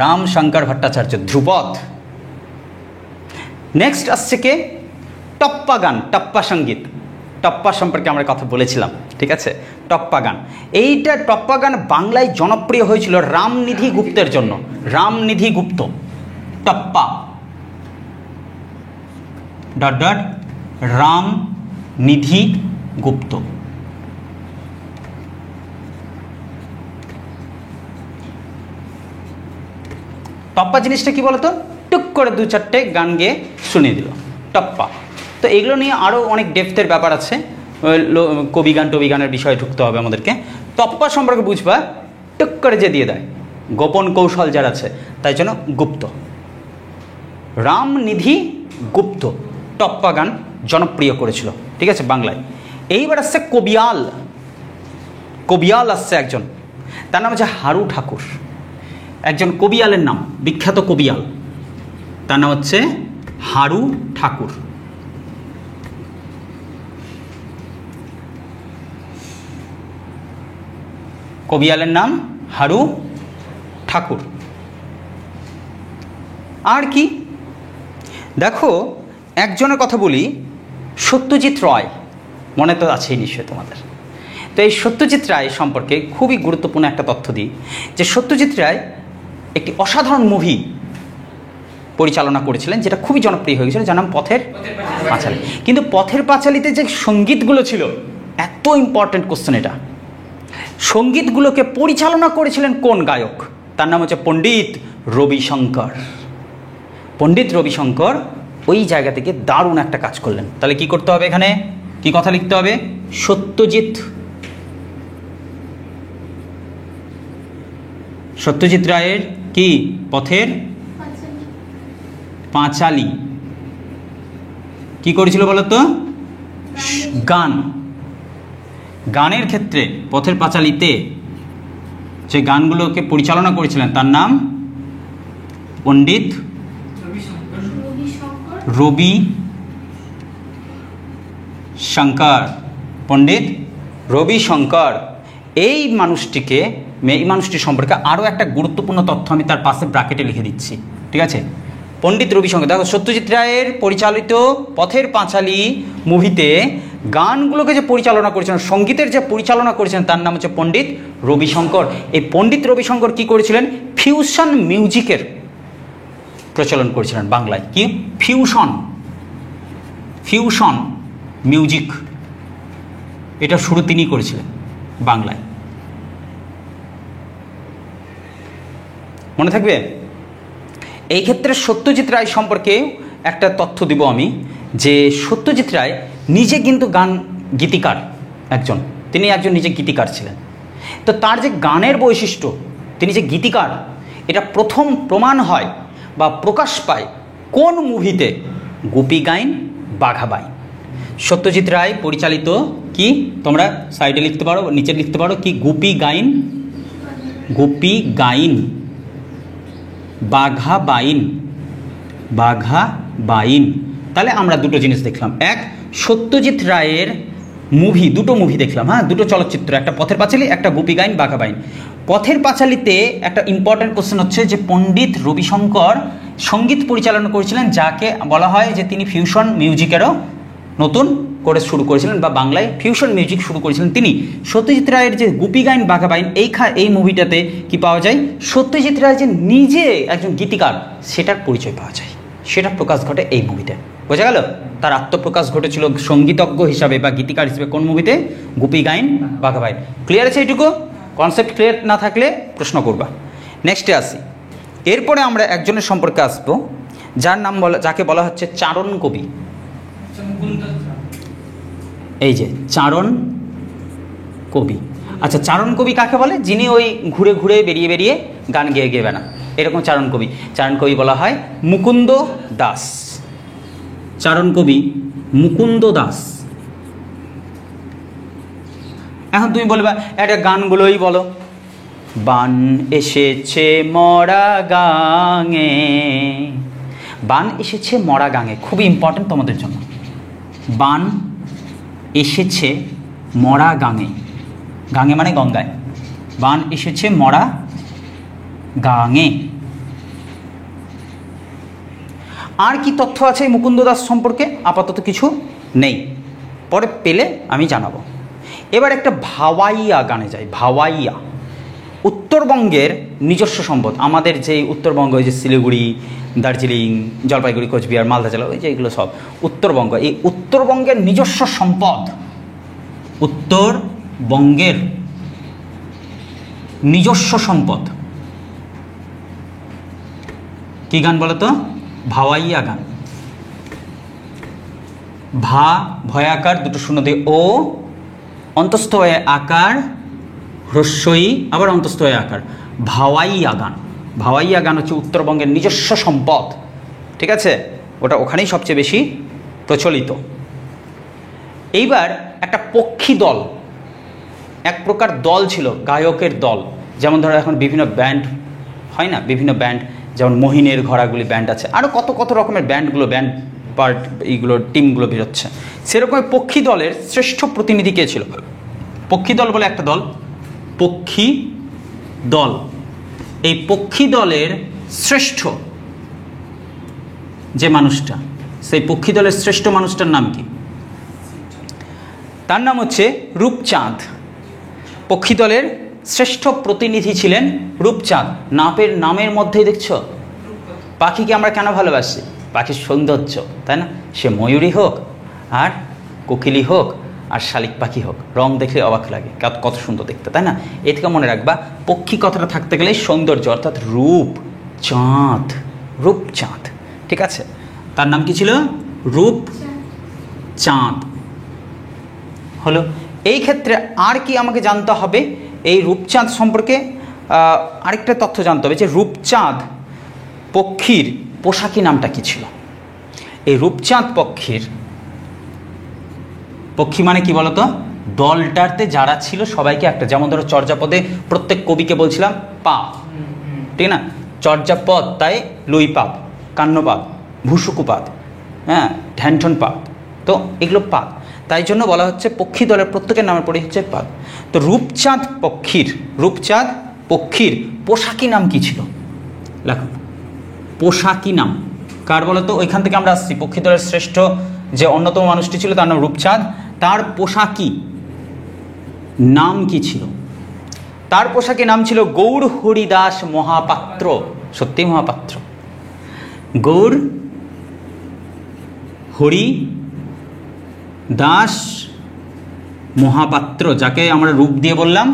রাম শঙ্কর ভট্টাচার্য, ধ্রুপদ। নেক্সট আসছে কে? টপ্পা গান, টপ্পা সঙ্গীত। টপ্পা সম্পর্কে আমরা কথা বলেছিলাম, ঠিক আছে? টপ্পা গান, এইটা টপ্পা গান বাংলায় জনপ্রিয় হয়েছিল রামনিধি গুপ্তের জন্য। রামনিধি গুপ্ত, টপ্পা ডট ডট রামনিধি গুপ্ত। টপ্পা জিনিসটা কি বলতো? টুক করে 2-4টে গান গেয়ে শুনিয়ে দিল, টপ্পা। তো এগুলো নিয়ে আরও অনেক ডেপথের ব্যাপার আছে, কবি গান টবি গানের বিষয়ে ঢুকতে হবে আমাদেরকে। টপ্পা সম্পর্কে বুঝবা, টুক করে যে দিয়ে দেয়, গোপন কৌশল যার আছে, তাই জন্য গুপ্ত। রামনিধি গুপ্ত টপ্পা গান জনপ্রিয় করেছিল, ঠিক আছে, বাংলায়। এইবার আসছে কবিয়াল। কবিয়াল আসছে একজন, তার নাম হচ্ছে হারু ঠাকুর। একজন কবিয়ালের নাম, বিখ্যাত কবিয়াল, তার নাম হচ্ছে হারু ঠাকুর। কবিয়ালের নাম হারু ঠাকুর। আর কি দেখো, একজনের কথা বলি, সত্যজিৎ রায়, মনে তো আছেই নিশ্চয় তোমাদের। তো এই সত্যজিৎ রায় সম্পর্কে খুবই গুরুত্বপূর্ণ একটা তথ্য দিই, যে সত্যজিৎ রায় একটি অসাধারণ মুভি পরিচালনা করেছিলেন, যেটা খুবই জনপ্রিয় হয়ে গেছিল, যার নাম পথের পাঁচালী। কিন্তু পথের পাঁচালীতে যে সঙ্গীতগুলো ছিল, এত ইম্পর্টেন্ট কোশ্চেন এটা, সঙ্গীতগুলোকে পরিচালনা করেছিলেন কোন গায়ক? তার নাম হচ্ছে পণ্ডিত রবিশঙ্কর। পণ্ডিত রবিশঙ্কর ওই জায়গা থেকে দারুণ একটা কাজ করলেন। তাহলে কি করতে হবে এখানে? কি কথা লিখতে হবে? সত্যজিৎ, সত্যজিৎ রায়ের কি পথের পাঁচালী কি করেছিল বলতো? গান। গানের ক্ষেত্রে পথের পাঁচালীতে যে গানগুলোকে পরিচালনা করেছিলেন তার নাম পণ্ডিত রবি শঙ্কর। পণ্ডিত রবি শঙ্কর এই মানুষটি সম্পর্কে আরও একটা গুরুত্বপূর্ণ তথ্য আমি তার পাশে ব্র্যাকেটে লিখে দিচ্ছি, ঠিক আছে? পণ্ডিত রবিশঙ্কর, দেখো সত্যজিৎ রায়ের পরিচালিত পথের পাঁচালী মুভিতে গানগুলোকে যে পরিচালনা করেছিলেন, সঙ্গীতের যে পরিচালনা করেছিলেন, তার নাম হচ্ছে পণ্ডিত রবিশঙ্কর। এই পণ্ডিত রবিশঙ্কর কি করেছিলেন? ফিউশন মিউজিকের প্রচলন করেছিলেন বাংলায়। কি? ফিউশন মিউজিক, এটা শুরু তিনি করেছিলেন বাংলায়, মনে থাকবে? এই ক্ষেত্রে সত্যজিৎ রায় সম্পর্কে একটা তথ্য দিব আমি, যে সত্যজিৎ রায় নিজে কিন্তু গান গীতিকার একজন, তিনি একজন নিজে গীতিকার ছিলেন। তো তার যে গানের বৈশিষ্ট্য, তিনি যে গীতিকার, এটা প্রথম প্রমাণ হয় বা প্রকাশ পায় কোন মুভিতে? গুপি গাইন বাঘা বাইন। সত্যজিৎ রায় পরিচালিত কি, তোমরা সাইডে লিখতে পারো, নিচে লিখতে পারো, কি? গুপি গাইন বাঘা বাইন, বাঘা বাইন। তাহলে আমরা দুটো জিনিস দেখলাম, এক সত্যজিৎ রায়ের মুভি, দুটো মুভি দেখলাম, হ্যাঁ দুটো চলচ্চিত্র, একটা পথের পাঁচালী, একটা গুপি গাইন বাঘা বাইন। পথের পাঁচালীতে একটা ইম্পর্ট্যান্ট কোশ্চেন হচ্ছে যে পণ্ডিত রবিশঙ্কর সঙ্গীত পরিচালনা করেছিলেন, যাকে বলা হয় যে তিনি ফিউশন মিউজিকেরও নতুন করে শুরু করেছিলেন বা বাংলায় ফিউশন মিউজিক শুরু করেছিলেন তিনি। সত্যজিৎ রায়ের যে গুপি গাইন বাঘা বাইন এই মুভিটাতে কি পাওয়া যায়, সত্যজিৎ রায় যে নিজে একজন গীতিকার সেটার পরিচয় পাওয়া যায়, সেটা প্রকাশ ঘটে এই মুভিতে। বোঝা গেল? তার আত্মপ্রকাশ ঘটেছিল সঙ্গীতজ্ঞ হিসাবে বা গীতিকার হিসেবে কোন মুভিতে? গুপি গাইন বাঘা বাইন। ক্লিয়ার আছে এইটুকু? কনসেপ্ট ক্লিয়ার না থাকলে প্রশ্ন করবা। নেক্সটে আসি। এরপরে আমরা একজনের সম্পর্কে আসবো যার নাম যাকে বলা হচ্ছে চারণ কবি। এই যে চারণ কবি। আচ্ছা, চারণ কবি কাকে বলে? যিনি ওই ঘুরে ঘুরে বেরিয়ে বেরিয়ে গান গেয়ে গেয়ে বেড়ান, এরকম চারণ কবি। চারণ কবি বলা হয় মুকুন্দ দাস। চারণ কবি মুকুন্দ দাস। এখন তুমি বলবা একটা গানগুলোই বলো। বান এসেছে মরা গাঙে, বান এসেছে মরা গাঙে, খুবই ইম্পর্টেন্ট তোমাদের জন্য। বান এসেছে মরা গাঙে, গাঙে মানে গঙ্গায়, বান এসেছে মরা গাঙে। আর কি তথ্য আছে মুকুন্দ দাস সম্পর্কে? আপাতত কিছু নেই, পরে পেলে আমি জানাবো। এবার একটা ভাওয়াইয়া গানে যাই। ভাওয়াইয়া উত্তরবঙ্গের নিজস্ব সম্পদ। আমাদের যে উত্তরবঙ্গ, ওই যে শিলিগুড়ি, দার্জিলিং, জলপাইগুড়ি, কোচবিহার, মালদা জেলা, ওই যে এগুলো সব উত্তরবঙ্গ। এই উত্তরবঙ্গের নিজস্ব সম্পদ, উত্তরবঙ্গের নিজস্ব সম্পদ কি গান বলো তো? ভাওয়াইয়া গান। ভা ভয়াকার দুটো শূন্য দিয়ে ও, অন্তস্থ হয়ে আকার, হ্রস্বই, আবার অন্তস্থ হয়ে আকার, ভাওয়াইয়া গান। ভাওয়াইয়া গান হচ্ছে উত্তরবঙ্গের নিজস্ব সম্পদ, ঠিক আছে? ওটা ওখানেই সবচেয়ে বেশি প্রচলিত। এইবার একটা পক্ষী দল, এক প্রকার দল ছিল, গায়কের দল। যেমন ধরো এখন বিভিন্ন ব্যান্ড হয় না, বিভিন্ন ব্যান্ড, যেমন মহিনের ঘোড়াগুলি ব্যান্ড আছে, আরও কত কত রকমের ব্যান্ডগুলো, ব্যান্ড পার্ট, এইগুলো টিমগুলো বেরোচ্ছে। সেরকম পক্ষী দলের শ্রেষ্ঠ প্রতিনিধি কে ছিল? পক্ষী দল বলে একটা দল, পক্ষী দল। এই পক্ষী দলের শ্রেষ্ঠ যে মানুষটা, সেই পক্ষী দলের শ্রেষ্ঠ মানুষটার নাম কি? তার নাম হচ্ছে রূপচাঁদ। পক্ষী দলের শ্রেষ্ঠ প্রতিনিধি ছিলেন রূপচাঁদ। নামের মধ্যেই দেখছ, পাখিকে আমরা কেন ভালোবাসি? পাখির সৌন্দর্য, তাই না? সে ময়ূরী হোক আর কোকিলি হোক আর শালিক পাখি হোক, রং দেখলে অবাক লাগে, কত সুন্দর দেখতে, তাই না? এ থেকে মনে রাখবা, পক্ষী কথাটা থাকতে গেলে সৌন্দর্য, অর্থাৎ রূপচাঁদ, রূপচাঁদ, ঠিক আছে? তার নাম কি ছিল? রূপচাঁদ হলো। এই ক্ষেত্রে আর কি আমাকে জানতে হবে এই রূপচাঁদ সম্পর্কে? আরেকটা তথ্য জানতে হবে যে রূপচাঁদ পক্ষীর পোশাকি নামটা কি ছিল। এই রূপচাঁদ পক্ষী মানে কি বলতো? দলটাতে যারা ছিল সবাইকে একটা, যেমন ধরো চর্যাপদে প্রত্যেক কবিকে বলছিলাম পা, ঠিক না? চর্যাপদ তাই লুইপাদ, কান্নপাদ, ভূসুকুপাদ, হ্যাঁ, ঢ্যানঠন পাদ, তো এগুলো পাদ, তাই জন্য বলা হচ্ছে পক্ষী দলের প্রত্যেকের নামের পরে হচ্ছে পাদ। তো রূপচাঁদ পক্ষীর পোশাকি নাম কি ছিল? লেখো, পোশাকি নাম কার বলো তো? ওইখান থেকে আমরা আসছি। পক্ষী দলের শ্রেষ্ঠ যে অন্যতম মানুষটি ছিল তার নাম রূপচাঁদ। তার পোশাকি নাম কি ছিল? তার পোশাকি নাম ছিল গৌর হরিদাস মহাপাত্র। সত্যি মহাপাত্র, গৌর হরি দাস মহাপাত্র, যাকে আমরা রূপ দিয়ে বললাম,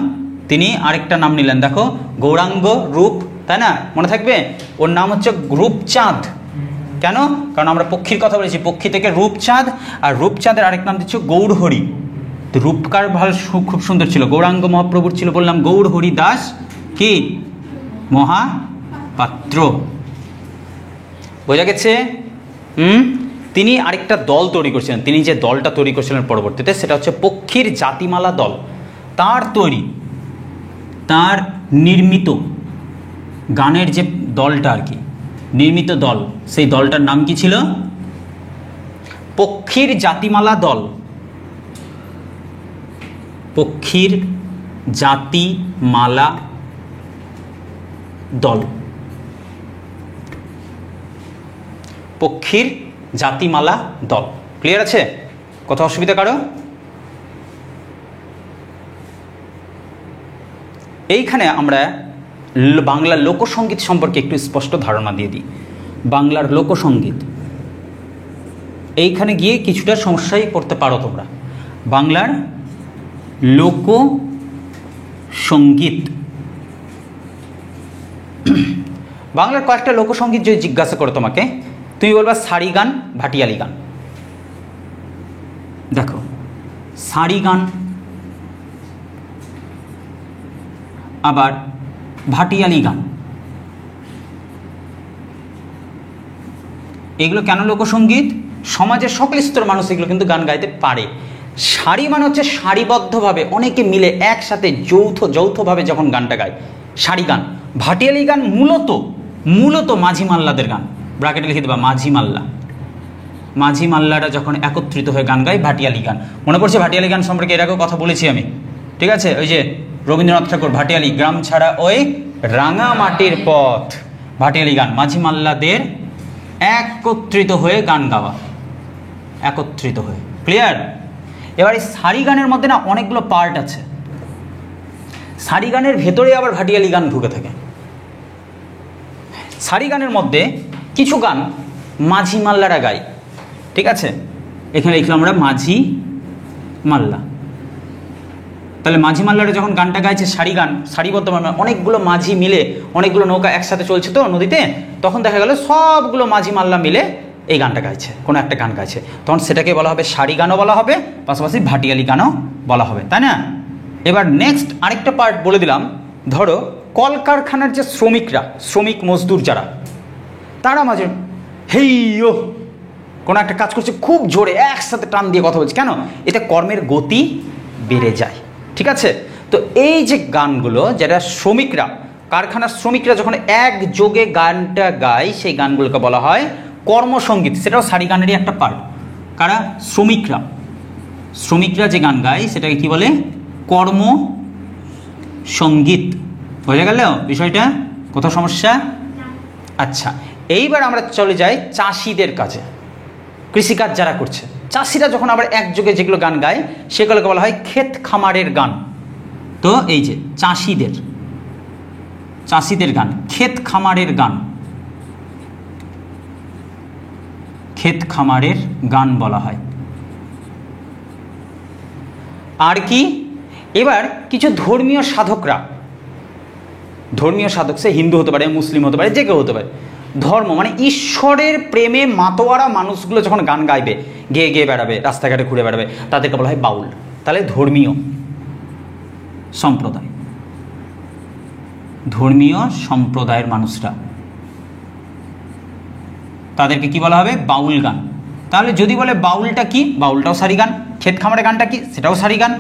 তিনি আরেকটা নাম নিলেন, দেখো, গৌরাঙ্গ রূপ, তাই না? মনে থাকবে, ওর নাম হচ্ছে রূপচাঁদ। কেন? কারণ আমরা পক্ষীর কথা বলেছি, পক্ষী থেকে রূপচাঁদ, আর রূপচাঁদের আরেক নাম দিচ্ছ গৌরহরি। তো রূপকার ভালো, খুব সুন্দর ছিল। গৌরাঙ্গ মহাপ্রভুর ছিল বললাম গৌর হরি দাস কি মহাপাত্র। বোঝা গেছে? তিনি আরেকটা দল তৈরি করেছিলেন। তিনি যে দলটা তৈরি করেছিলেন পরবর্তীতে, সেটা হচ্ছে পক্ষীর জাতিমালা দল। তার তৈরি, তার নির্মিত গানের যে দলটা আর কি, নির্মিত দল, সেই দলটার নাম কি ছিল? পক্ষীর জাতিমালা দল। পক্ষীর জাতিমালা দল। পক্ষীর জাতিমালা দল। ক্লিয়ার আছে? কোথাও অসুবিধা কারো? এইখানে আমরা বাংলার লোকসঙ্গীত সম্পর্কে একটু স্পষ্ট ধারণা দিয়ে দিই। বাংলার লোকসঙ্গীত, এইখানে গিয়ে কিছুটা সমস্যায় পড়তে পারো তোমরা। বাংলার লোকসঙ্গীত, বাংলার কয়েকটা লোকসঙ্গীত যদি জিজ্ঞাসা করো তোমাকে, তুমি বলবা সারি গান, ভাটিয়ালি গান। দেখো, সারি গান আবার ভাটিয়ালি গান, এগুলো কেন লোকসঙ্গীত? সমাজের সকল স্তরের মানুষ এগুলো কিন্তু গান গাইতে পারে। সারি মানে হচ্ছে সারিবদ্ধভাবে অনেকে মিলে একসাথে যৌথভাবে যখন গানটা গায়, সারি গান। ভাটিয়ালি গান মূলত মাঝি মাল্লাদের গান, ব্র্যাকেটে লিখে দেবা মাঝি মাল্লা। মাঝি মাল্লারা যখন একত্রিত হয়ে গান গায়, ভাটিয়ালি গান। মনে পড়ছে ভাটিয়ালি গান সম্পর্কে এর আগেও কথা বলেছি আমি, ঠিক আছে? ওই যে রবীন্দ্রনাথ ঠাকুর, ভাটিয়ালি গ্রাম ছাড়া ওই রাঙা মাটির পথ। ভাটিয়ালি গান মাঝি মাল্লাদের একত্রিত হয়ে গান গাওয়া, একত্রিত হয়ে। ক্লিয়ার? এবার এই সারি গানের মধ্যে না অনেকগুলো পার্ট আছে, সারি গানের ভেতরে আবার ভাটিয়ালি গান ঢুকে থাকে। সারি গানের মধ্যে কিছু গান মাঝি মাল্লারা গায়, ঠিক আছে? এখানে লিখলাম আমরা মাঝি মাল্লা। তাহলে মাঝি মাল্লারা যখন গানটা গাইছে সারি গান, সারিবদ্ধভাবে অনেকগুলো মাঝি মিলে, অনেকগুলো নৌকা একসাথে চলছে তো নদীতে, তখন দেখা গেল সবগুলো মাঝি মাল্লা মিলে এই গানটা গাইছে, কোনো একটা গান গাইছে, তখন সেটাকে বলা হবে সারি গানও বলা হবে, পাশাপাশি ভাটিয়ালি গানও বলা হবে, তাই না? এবার নেক্সট আরেকটা পার্ট বলে দিলাম। ধরো কলকারখানার যে শ্রমিকরা, শ্রমিক মজদুর যারা, তারা মাঝে হেইয়ো কোনো একটা কাজ করছে, খুব জোরে একসাথে টান দিয়ে কথা বলছে, কেন? এতে কর্মের গতি বেড়ে যায়, ঠিক আছে? তো এই যে গানগুলো, যারা শ্রমিকরা, কারখানার শ্রমিকরা যখন একযোগে গানটা গায়, সেই গানগুলোকে বলা হয় কর্মসঙ্গীত। সেটাও সারি গানেরই একটা পার্ট। কারা? শ্রমিকরা যে গান গায় সেটাকে কি বলে? কর্মসঙ্গীত। বোঝা গেল বিষয়টা? কোথাও সমস্যা? আচ্ছা, এইবার আমরা চলে যাই চাষিদের কাছে, কৃষিকাজ যারা করছে। চাষিরা যখন আবার একযোগে যেগুলো গান গায় সেগুলোকে বলা হয় ক্ষেত খামারের গান। তো এই যে চাষিদের গান, ক্ষেত খামারের গান, ক্ষেত খামারের গান বলা হয়। আর কি? এবার কিছু ধর্মীয় সাধকরা, ধর্মীয় সাধক সে হিন্দু হতে পারে, মুসলিম হতে পারে, যে কেউ হতে পারে, ধর্ম মানে ঈশ্বরের প্রেমে মাতোয়ারা মানুষগুলো যখন গান গাইবে, গেয়ে গেয়ে বেড়াবে, রাস্তাঘাটে ঘুরে বেড়াবে, তাদেরকে বলা হয় বাউল। তাহলে ধর্মীয় সম্প্রদায়, ধর্মীয় সম্প্রদায়ের মানুষরা, তাদেরকে কি বলা হবে? বাউল গান। তাহলে যদি বলে বাউলটা কি? বাউলটাও সারি গান। ক্ষেত খামারের গানটা কি? সেটাও সারি গান।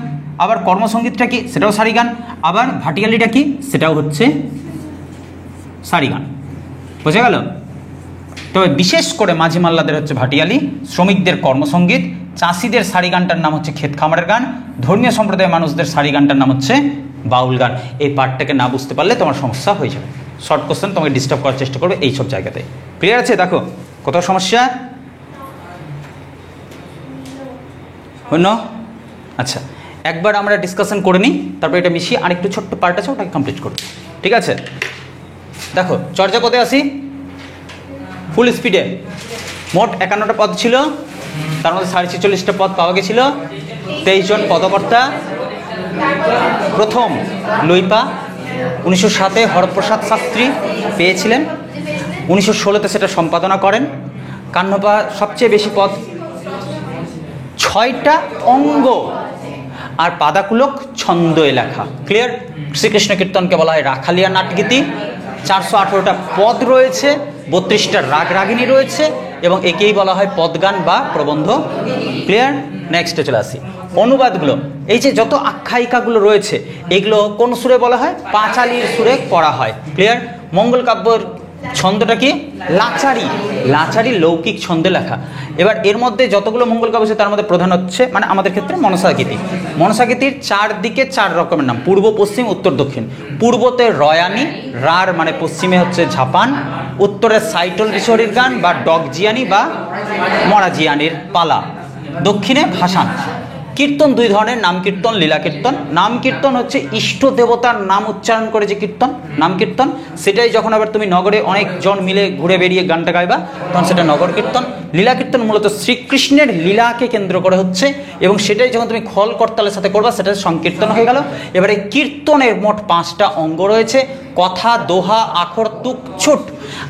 আবার কর্মসঙ্গীতটা কি? সেটাও সারি গান। আবার ভাটিয়ালিটা কি? সেটাও হচ্ছে সারি গান। বোঝা গেল? তবে বিশেষ করে মাঝি মাল্লাদের হচ্ছে ভাটিয়ালি, শ্রমিকদের কর্মসঙ্গীত, চাষিদের সারি গানটার নাম হচ্ছে ক্ষেত খামারের গান, ধর্মীয় সম্প্রদায়ের মানুষদের সারি গানটার নাম হচ্ছে বাউল গান। এই পার্টটাকে না বুঝতে পারলে তোমার সমস্যা হয়ে যাবে। শর্ট কোশ্চেন তোমাকে ডিস্টার্ব করার চেষ্টা করবে এই সব জায়গাতে। ক্লিয়ার আছে? দেখো কোথাও সমস্যা? অন্য? আচ্ছা, একবার আমরা ডিসকাশন করে নিই, তারপর এটা মিশিয়ে আরেকটু ছোট্ট পার্ট আছে, ওটাকে কমপ্লিট করব, ঠিক আছে? দেখো চর্চা করতে আসি ফুল স্পিডে। মোট 51টা পদ ছিল, তার মধ্যে 46টা পদ পাওয়া গেছিল। 23 জন পদকর্তা। প্রথম লুইপা 1907-এ হরপ্রসাদ শাস্ত্রী পেয়েছিলেন, 1916-তে সেটা সম্পাদনা করেন। কান্নপা সবচেয়ে বেশি পদ, 6টা অঙ্গ আর পাদাকুলক ছন্দে লেখা। ক্লিয়ার? শ্রীকৃষ্ণ কীর্তনকে বলা হয় রাখালিয়া নাটগীতি। 418টা পদ রয়েছে, 32টা রাগ রাগিনী রয়েছে, এবং একেই বলা হয় পদগান বা প্রবন্ধ। ক্লিয়ার? নেক্সটে চলে আসি অনুবাদগুলো। এই যে যত আখ্যায়িকাগুলো রয়েছে এগুলো কোন সুরে বলা হয়? পাঁচালীর সুরে পড়া হয়। ক্লিয়ার? মঙ্গল কাব্যর ছন্দটা কি? লাচারি। লাচারি লৌকিক ছন্দে লেখা। এবার এর মধ্যে যতগুলো মঙ্গল কাব্য আছে তার মধ্যে প্রধান হচ্ছে, মানে আমাদের ক্ষেত্রে মনসাগীতি। মনসাগীতির চারদিকে 4 রকমের নাম, পূর্ব, পশ্চিম, উত্তর, দক্ষিণ। পূর্বতে রয়ানি, রার মানে পশ্চিমে হচ্ছে ঝাপান, উত্তরে সাইটল কিশোরীর গান বা ডগজিয়ানি বা মরাজিয়ানির পালা, দক্ষিণে ভাসান। কীর্তন 2 ধরনের, নাম কীর্তন, লীলা কীর্তন। নাম কীর্তন হচ্ছে ইষ্ট দেবতার নাম উচ্চারণ করে যে কীর্তন, নাম কীর্তন। সেটাই যখন আবার তুমি নগরে অনেকজন মিলে ঘুরে বেরিয়ে গানটা গাইবা তখন সেটা নগর কীর্তন। লীলা কীর্তন মূলত শ্রীকৃষ্ণের লীলাকে কেন্দ্র করে হচ্ছে, এবং সেটাই যখন তুমি খল করতালের সাথে করবা সেটা সংকীর্তন হয়ে গেল। এবারে কীর্তনের মোট 5টা অঙ্গ রয়েছে, কথা, দোহা, আখর, তুক, ছুট।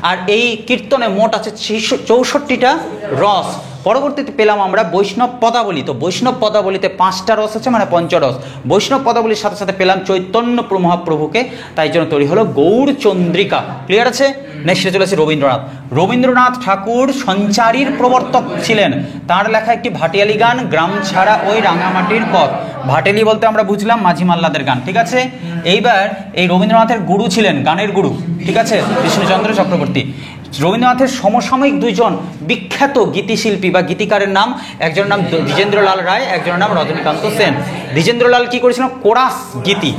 আর এই কীর্তনে মোট আছে 64টা রস। পরবর্তীতে পেলাম আমরা বৈষ্ণব পদাবলী। তো বৈষ্ণব পদাবলীতে 5টা রস আছে, মানে পঞ্চরস। বৈষ্ণব পদাবলীর সাথে সাথে পেলাম চৈতন্য মহাপ্রভুকে, তাই জন্য তৈরি হলো গৌরচন্দ্রিকা। ক্লিয়ার আছে? নেক্সটে চলে আসি রবীন্দ্রনাথ। রবীন্দ্রনাথ ঠাকুর সঞ্চারীর প্রবর্তক ছিলেন। তার লেখা একটি ভাটিয়ালি গান, গ্রাম ছাড়া ওই রাঙামাটির পথ। ভাটিয়ালি বলতে আমরা বুঝলাম মাঝি মাল্লাদের গান, ঠিক আছে? এইবার এই রবীন্দ্রনাথের গুরু ছিলেন, গানের গুরু, ঠিক আছে, কৃষ্ণচন্দ্র চক্রবর্তী। রবীন্দ্রনাথের সমসাময়িক 2জন বিখ্যাত গীতিশিল্পী বা গীতিকারের নাম, একজনের নাম দ্বিজেন্দ্রলাল রায়, একজনের নাম রজনীকান্ত সেন। দ্বিজেন্দ্রলাল কি করেছিলেন? কোরাস গীতি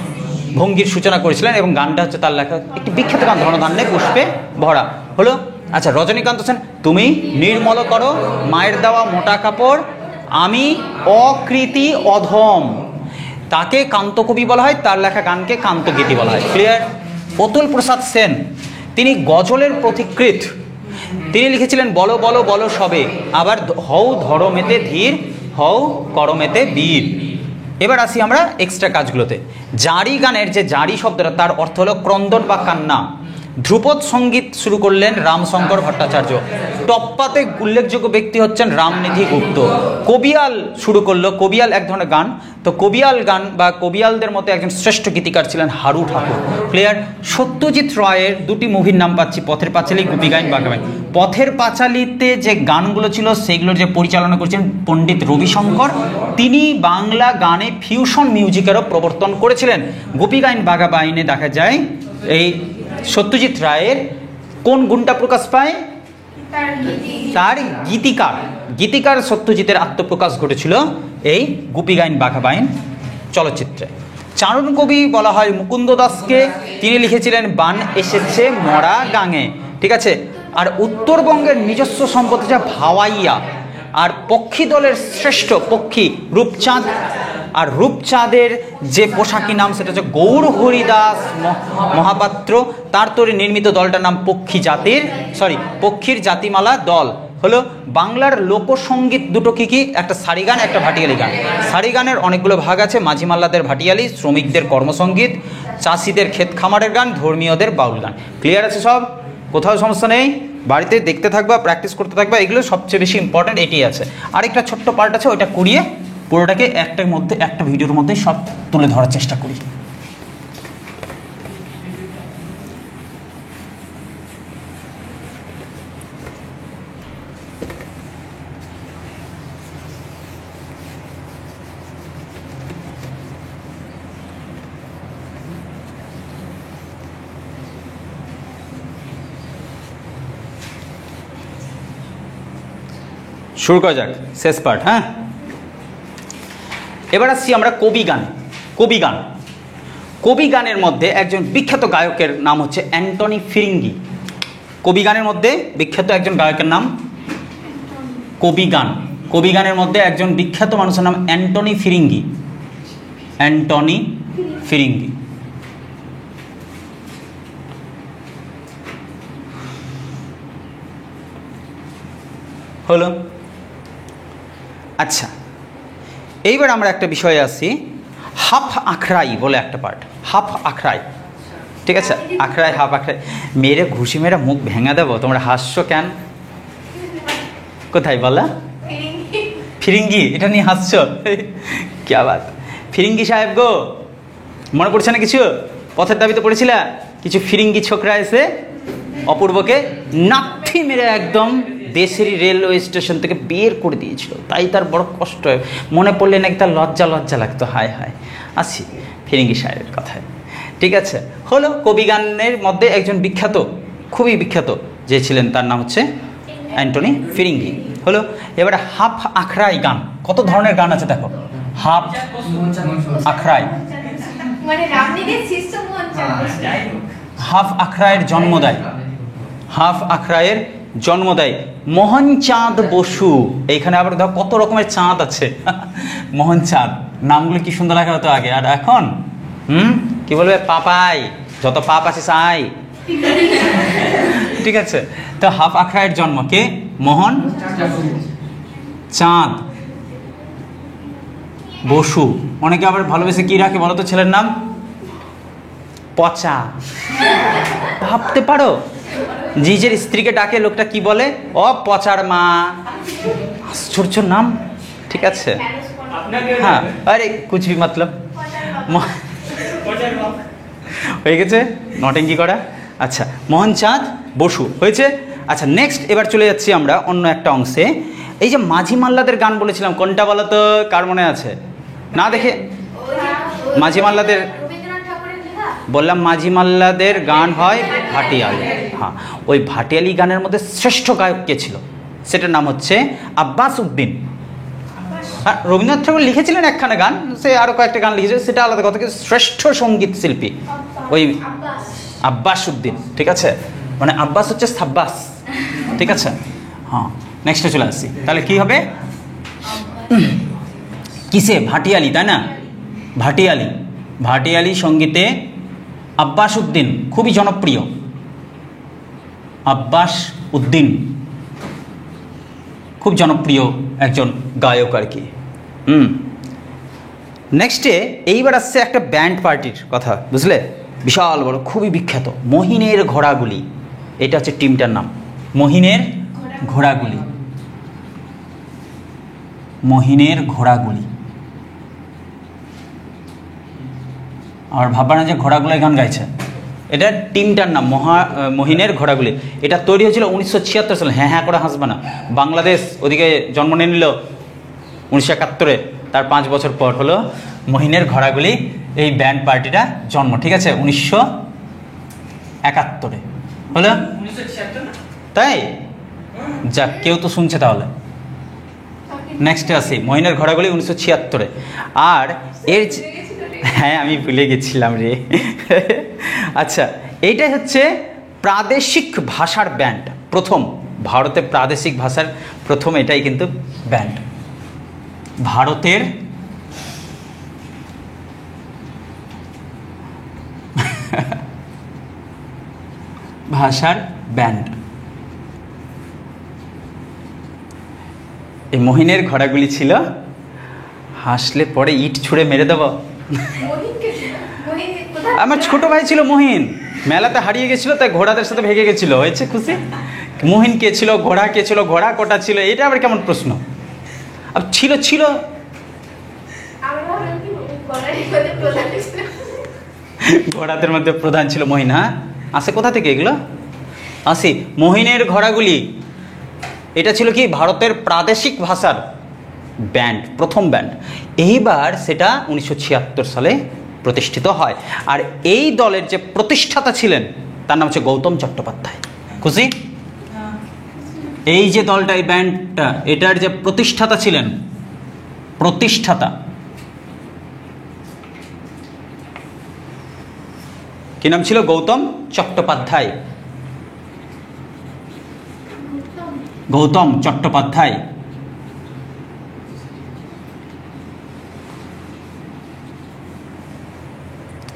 ভঙ্গির সূচনা করেছিলেন, এবং গানটা হচ্ছে তার লেখা একটি বিখ্যাত গান, ধনধান্যে পুষ্পে ভরা। হলো? আচ্ছা, রজনীকান্ত সেন, তুমি নির্মল করো মায়ের দেওয়া মোটা কাপড়, আমি অকৃতি অধম। তাকে কান্তকবি বলা হয়, তার লেখা গানকে কান্তগীতি বলা হয়। ক্লিয়ার? অতুল প্রসাদ সেন, তিনি গজলের পথিকৃৎ। তিনি লিখেছিলেন বলো বলো বলো সবে, আবার হও ধরমেতে ধীর, হও করমেতে বীর। এবার আসি আমরা এক্সট্রা কাজগুলোতে। জারি গানের যে জারি শব্দটা, তার অর্থ হলো ক্রন্দন বা কান্না। ধ্রুপদ সঙ্গীত শুরু করলেন রামশঙ্কর ভট্টাচার্য। টপ্পাতে উল্লেখযোগ্য ব্যক্তি হচ্ছেন রামনিধি গুপ্ত। কবিয়াল শুরু করলো, কবিয়াল এক ধরনের গান। তো কবিয়াল গান বা কবিয়ালদের মধ্যে একজন শ্রেষ্ঠ গীতিকার ছিলেন হারু ঠাকুর। ক্লিয়ার? সত্যজিৎ রায়ের 2টি মুভির নাম পাচ্ছি, পথের পাঁচালী, গোপীগাইন, বাঘাবাইন। পথের পাঁচালীতে যে গানগুলো ছিল সেগুলোর যে পরিচালনা করেছেন পণ্ডিত রবিশঙ্কর, তিনি বাংলা গানে ফিউশন মিউজিকেরও প্রবর্তন করেছিলেন। গোপীগাইন, বাঘাবাইনে দেখা যায় এই সত্যজিৎ রায়ের কোন গুণটা প্রকাশ পায়? তার গীতিকার সত্যজিতের আত্মপ্রকাশ ঘটেছিল এই গোপীগাইন বাঘাবাইন চলচ্চিত্রে। চারণ কবি বলা হয় মুকুন্দ দাসকে, তিনি লিখেছিলেন বান এসেছে মরা গাঙে, ঠিক আছে? আর উত্তরবঙ্গের নিজস্ব সম্পদ হচ্ছে ভাওয়াইয়া। আর পক্ষী দলের শ্রেষ্ঠ পক্ষী রূপচাঁদ, আর রূপচাঁদের যে পোশাকি নাম সেটা হচ্ছে গৌর হরিদাস মহাপাত্র। তার তৈরি নির্মিত দলটার নাম পক্ষীর জাতিমালা দল। হলো বাংলার লোকসঙ্গীত দুটো কি কি? একটা সারি গান, একটা ভাটিয়ালি গান। সারি গানের অনেকগুলো ভাগ আছে, মাঝি মাল্লাদের ভাটিয়ালি, শ্রমিকদের কর্মসঙ্গীত, চাষিদের ক্ষেত খামারের গান, ধর্মীয়দের বাউল গান। ক্লিয়ার আছে সব? কোথাও সমস্যা নেই? বাড়িতে দেখতে থাকবা, প্র্যাকটিস করতে থাকবা, এগুলো সবচেয়ে বেশি ইম্পর্টেন্ট এটি আছে। আরেকটা ছোট্ট পার্ট আছে, ওইটা করিয়ে পুরোটাকে একটা ভিডিওর মধ্যে সব তুলে ধরার চেষ্টা করি। শুরু করা যাক, শেষ পার্ট। হ্যাঁ, এবার আসছি আমরা কবি গানের মধ্যে একজন বিখ্যাত গায়কের নাম হচ্ছে অ্যান্টনি ফিরিঙ্গি। কবি গানের মধ্যে বিখ্যাত একজন গায়কের নাম কবি গানের মধ্যে একজন বিখ্যাত মানুষের নাম অ্যান্টনি ফিরিঙ্গি। হলো? আচ্ছা, এইবার আমরা একটা বিষয়ে আসি, হাফ আখড়াই বলে একটা পার্ট। হাফ আখড়াই, ঠিক আছে? আখড়াই, হাফ আখড়াই। মেরে ঘুষি মেরে মুখ ভেঙে দেবো, তোমরা হাসছো কেন? কোথায় বলা? ফিরিঙ্গি, এটা নিয়ে হাসছো? ক্যা বাত। ফিরিঙ্গি সাহেব গো, মনে পড়ছে না কিছু? পথের দাবিতে পড়েছিলা কিছু ফিরিঙ্গি ছোকরা এসে অপূর্বকে নাথি মেরে একদম দেশেরই রেলওয়ে স্টেশন থেকে বের করে দিয়েছিল। তাই তার বড় কষ্ট হয়, মনে পড়লে নাকি তার লজ্জা লাগতো। হায় আসি ফিরিঙ্গি সাহেবের কথায়, ঠিক আছে? হলো কবি গানের মধ্যে একজন বিখ্যাত খুবই বিখ্যাত যে ছিলেন, তার নাম হচ্ছে অ্যান্টনি ফিরিঙ্গি। হলো। এবারে হাফ আখড়াই গান, কত ধরনের গান আছে দেখো। হাফ আখড়াই, হাফ আখড়াইয়ের জন্ম দেয়, হাফ আখড়াইয়ের জন্ম দেয় মোহন চাঁদ বসু। এইখানে আবার দেখো কত রকমের চাঁদ আছে। মোহন চাঁদ, নামগুলো কি সুন্দর লেখা হতো আগে, আর এখন কি বলবে, পাপাই, যত পাপ আছে সাই। ঠিক আছে, তো হাফ আখড়াইয়ের জন্ম কে? মোহন চাঁদ বসু। অনেকে আবার ভালোবেসে কি রাখে বলো তো ছেলের নাম? পচা। ভাবতে পারো, নিজের স্ত্রীকে ডাকে লোকটা কি বলে? ও পচার মা। আশ্চর্য নাম। ঠিক আছে, হ্যাঁ, আরে কুছ ভি মতলব হয়ে গেছে, নটেঙ্গি করা। আচ্ছা, মোহন চাঁদ বসু হয়েছে। আচ্ছা, নেক্সট এবার চলে যাচ্ছি আমরা অন্য একটা অংশে। এই যে মাঝি মাল্লাদের গান বলেছিলাম, কোনটা বলো তো, কার মনে আছে? না দেখে, মাঝি মাল্লাদের বললাম, মাঝি মাল্লাদের গান হয় ভাটিয়ালি। হ্যাঁ, ওই ভাটিয়ালি গানের মধ্যে শ্রেষ্ঠ গায়ক কে ছিল? সেটার নাম হচ্ছে আব্বাস উদ্দিন। হ্যাঁ, রবীন্দ্রনাথ ঠাকুর লিখেছিলেন একখানা গান, সে আরও কয়েকটা গান লিখেছে, সেটা আলাদা কথা, কিন্তু শ্রেষ্ঠ সঙ্গীত শিল্পী ওই আব্বাস উদ্দিন। ঠিক আছে, মানে আব্বাস হচ্ছে সাব্বাস। ঠিক আছে, হ্যাঁ, নেক্সটে চলে আসছি। তাহলে কি হবে? কিসে? ভাটিয়ালি, তাই না? ভাটিয়ালি, ভাটিয়ালি সঙ্গীতে আব্বাস উদ্দিন খুবই জনপ্রিয়। আব্বাস উদ্দিন খুব জনপ্রিয় একজন গায়ক আর কি। নেক্সটে এইবার আসছে একটা ব্যান্ড পার্টির কথা, বুঝলে? বিশাল বড়, খুবই বিখ্যাত, মহিনের ঘোড়াগুলি। এটা হচ্ছে টিমটার নাম, মহিনের ঘোড়াগুলি। মহিনের ঘোড়াগুলি। আর ভাববা না যে ঘোড়াগুলোই গান গাইছে, এটা টিমটার নাম মহিনের ঘোড়াগুলি। এটা তৈরি হয়েছিল 1976 সালে। হ্যাঁ হ্যাঁ করে হাসবে না, বাংলাদেশ ওদিকে জন্ম নিয়ে নিল 1971-এ, তার 5 বছর পর হলো মহিনের ঘোড়াগুলি এই ব্যান্ড পার্টিটা জন্ম। ঠিক আছে, 1971-এ হলো। তাই যাক, কেউ তো শুনছে তাহলে। নেক্সটে আসি, মহিনের ঘোড়াগুলি 1976-এ। আর এর, হ্যাঁ আমি ভুলে গেছিলাম রে। আচ্ছা, এইটাই হচ্ছে প্রাদেশিক ভাষার ব্যান্ড, প্রথম ভারতে প্রাদেশিক ভাষার প্রথম এটাই কিন্তু ব্যান্ড, ভারতের ভাষার ব্যান্ড। এই মহিনের ঘোড়াগুলি ছিল, হাসলে পরে ইট ছুঁড়ে মেরে দেব। আমার ছোট ভাই ছিল মহিন, মেলাতে হারিয়ে গেছিল, তাই ঘোড়াদের সাথে ভেগে গেছিল, হয়েছে খুশি। মহিন কে ছিল, ঘোড়া কে ছিল, ঘোড়া কটা ছিল, এটা আবার কেমন প্রশ্ন? আর ছিল ছিল ঘোড়াদের মধ্যে প্রধান ছিল মহিন। হ্যাঁ, আসে কোথা থেকে এগুলো? আসি, মহিনের ঘোড়াগুলি এটা ছিল কি ভারতের প্রাদেশিক ভাষার ব্যান্ড, প্রথম ব্যান্ড। এইবার সেটা 1976 সালে প্রতিষ্ঠিত হয়। আর এই দলের যে প্রতিষ্ঠাতা ছিলেন তার নাম হচ্ছে গৌতম চট্টোপাধ্যায়। খুশি? এই যে দলটা, এই ব্যান্ডটা, এটার যে প্রতিষ্ঠাতা ছিলেন, প্রতিষ্ঠাতা কি নাম ছিল? গৌতম চট্টোপাধ্যায়। গৌতম চট্টোপাধ্যায়।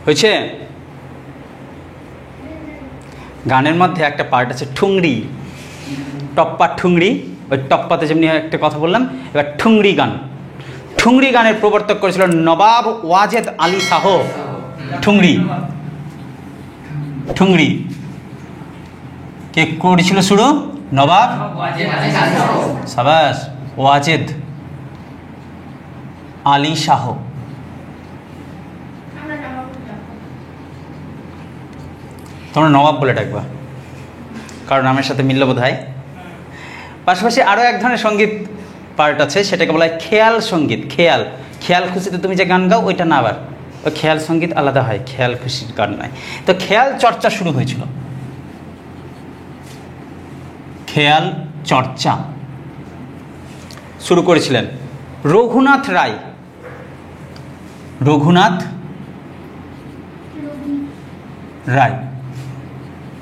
হয়েছে? গানের মধ্যে একটা পার্ট আছে ঠুংরি, টপ্পা ঠুংরি। ওই টপ্পাতে যেমনি একটা কথা বললাম, এবার ঠুংরি গান। ঠুংরি গানের প্রবর্তক করেছিল নবাব ওয়াজেদ আলী শাহ। ঠুংরি, ঠুংরি কে করেছিল শুরু? নবাব সাবাস ওয়াজেদ আলী শাহ। তোমরা নবাব বলে ডাকবা, কারণ নামের সাথে মিলল বোধ হয়। পাশাপাশি আরও এক ধরনের সঙ্গীত পার্ট আছে, সেটাকে বলা হয় খেয়াল সঙ্গীত। খেয়াল, খেয়াল খুশিতে তুমি যে গান গাও ওইটা না, আবার ওই খেয়াল সঙ্গীত আলাদা হয়, খেয়াল খুশির গান নয়। তো খেয়াল চর্চা শুরু হয়েছিল খেয়াল চর্চা শুরু করেছিলেন রঘুনাথ রায়। রঘুনাথ রায়,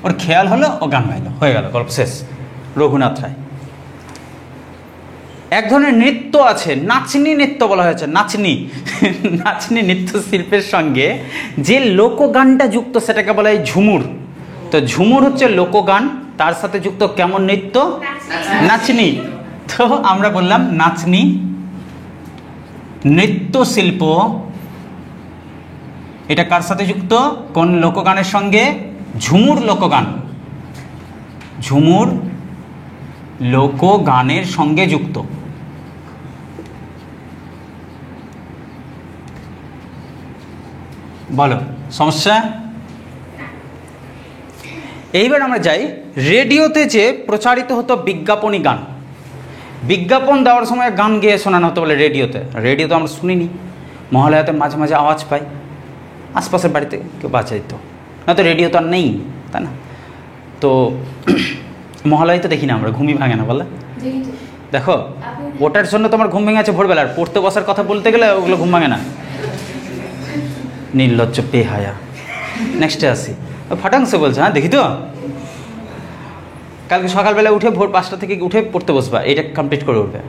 ওর খেয়াল হলো, ও গান গাইলো, হয়ে গেল, গল্প শেষ। রঘুনাথ রায়। এক ধরনের নৃত্য আছে, নাচনি নৃত্য বলা হয়েছে, নাচনি নাচনি নৃত্য শিল্পের সঙ্গে যে লোকগানটা যুক্ত সেটাকে বলা হয় ঝুমুর। তো ঝুমুর হচ্ছে লোকগান, তার সাথে যুক্ত কেমন নৃত্য? নাচনি। তো আমরা বললাম নাচনি নৃত্যশিল্প, এটা কার সাথে যুক্ত? কোন লোকগানের সঙ্গে? ঝুমুর লোকগান। ঝুমুর লোকগানের সঙ্গে যুক্ত। বলো সমস্যা? এইবার আমরা যাই রেডিওতে যে প্রচারিত হতো বিজ্ঞাপনী গান। বিজ্ঞাপন দেওয়ার সময় গান গেয়ে শোনানো হতো বলে রেডিওতে। রেডিও তো আমরা শুনিনি, মহালয়াতে মাঝে মাঝে আওয়াজ পাই, আশপাশের বাড়িতে কেউ বাজাইতো, না তো রেডিও তো আর নেই, তাই না? তো মহালয় তো দেখি না আমরা, ঘুমই ভাঙে না বলে। দেখো ওটার জন্য তোমার ঘুম ভেঙে আছে ভোরবেলা, আর পড়তে বসার কথা বলতে গেলে ওগুলো ঘুম ভাঙে না। নির্লজ্জ বেহায়া। নেক্সটে আসি, ফাটাংশে বলছে, হ্যাঁ দেখি তো কালকে সকালবেলা উঠে ভোর 5টা থেকে উঠে পড়তে বসবা, এটা কমপ্লিট করে উঠবে,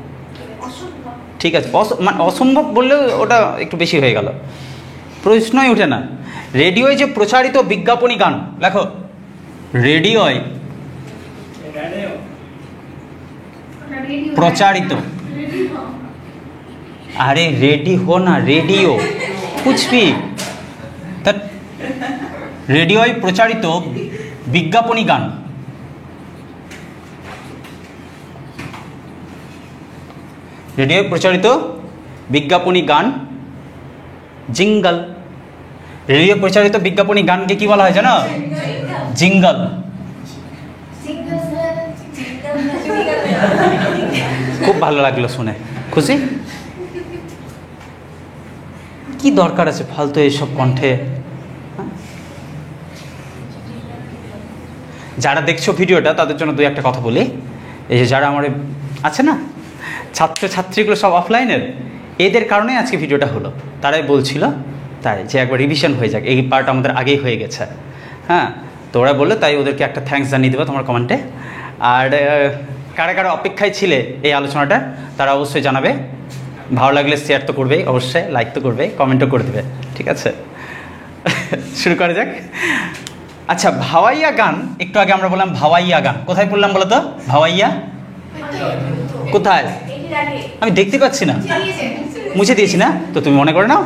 ঠিক আছে? মানে অসম্ভব বললেও ওটা একটু বেশি হয়ে গেল, প্রশ্নই উঠে না। রেডিওয় যে প্রচারিত বিজ্ঞাপনী গান, লেখো রেডিওয় প্রচারিত, আরে রেডি হো না, রেডিও कुछ भी, রেডিওয় প্রচারিত বিজ্ঞাপনী গান। রেডিওয় প্রচারিত বিজ্ঞাপনী গান জিঙ্গল। রেডিও প্রচারিত বিজ্ঞাপনী গানকে কি বলা হয় জানো? জিঙ্গল। খুব ভালো লাগলো শুনে, খুশি? কি দরকার আছে ফালতু এইসব কণ্ঠে? যারা দেখছো ভিডিওটা তাদের জন্য দুই একটা কথা বলি। এই যে যারা আমার আছে না ছাত্রছাত্রীগুলো সব অফলাইনের, এদের কারণে আজকে ভিডিওটা হলো। তারাই বলছিল তাই যে একবার রিভিশন হয়ে যাক, এই পার্ট আমাদের আগেই হয়ে গেছে, হ্যাঁ। তো ওরা বললো তাই ওদেরকে একটা থ্যাঙ্কস জানিয়ে দেবো তোমার কমেন্টে। আর কারা কারা অপেক্ষায় ছিলে এই আলোচনাটা তারা অবশ্যই জানাবে। ভালো লাগলে শেয়ার তো করবেই, অবশ্যই লাইক তো করবে, কমেন্টও করে দেবে, ঠিক আছে? শুরু করা যাক। আচ্ছা, ভাওয়াইয়া গান, একটু আগে আমরা বললাম ভাওয়াইয়া গান, কোথায় বললাম বলো তো? ভাওয়াইয়া কোথায়? আমি দেখতে পাচ্ছি না, মুছে দিয়েছি না তো, তুমি মনে করে নাও।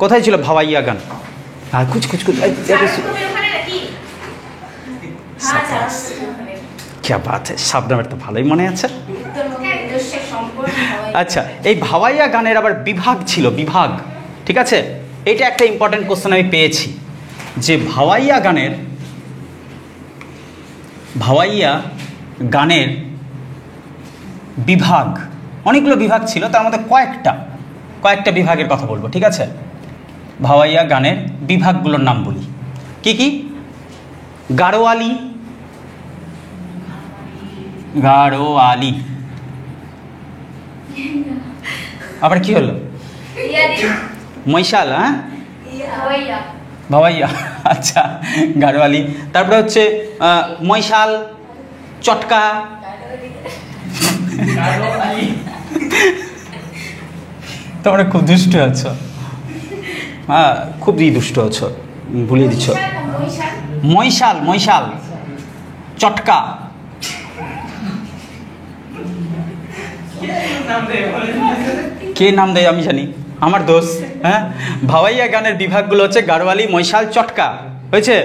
কোথায় ছিল ভাওয়াইয়া গান? আর কুচ কুচ কুচ, क्या बात है, সাবধানের তো ভালোই মনে আছে। আচ্ছা, এই ভাওয়াইয়া গানের আবার বিভাগ ছিল, বিভাগ, ঠিক আছে? এটা একটা ইম্পর্টেন্ট কোশ্চেন আমি পেয়েছি যে ভাওয়াইয়া গানের বিভাগ, অনেকগুলো বিভাগ ছিল, তার মধ্যে কয়েকটা বিভাগের কথা বলবো, ঠিক আছে? ভাওয়াইয়া গানের বিভাগগুলোর নাম বলি। কি কি? গাড়োয়ালি, আবার কি হলো? মৈশাল, হ্যাঁ ভাওয়াইয়া, আচ্ছা গাড়োয়ালি। তারপরে হচ্ছে মৈশাল, চটকা, তোমরা খুব দুষ্ট আছো, হ্যাঁ খুবই দুষ্ট আছো, ভুলিয়ে দিচ্ছ। মৈশাল, চটকা, কে নাম দেয় আমি জানি, আমার দোষ, হ্যাঁ। ভাওয়াইয়া গানের বিভাগগুলো হচ্ছে গাড়োয়ালি, মৈশাল, চটকা, হয়েছে?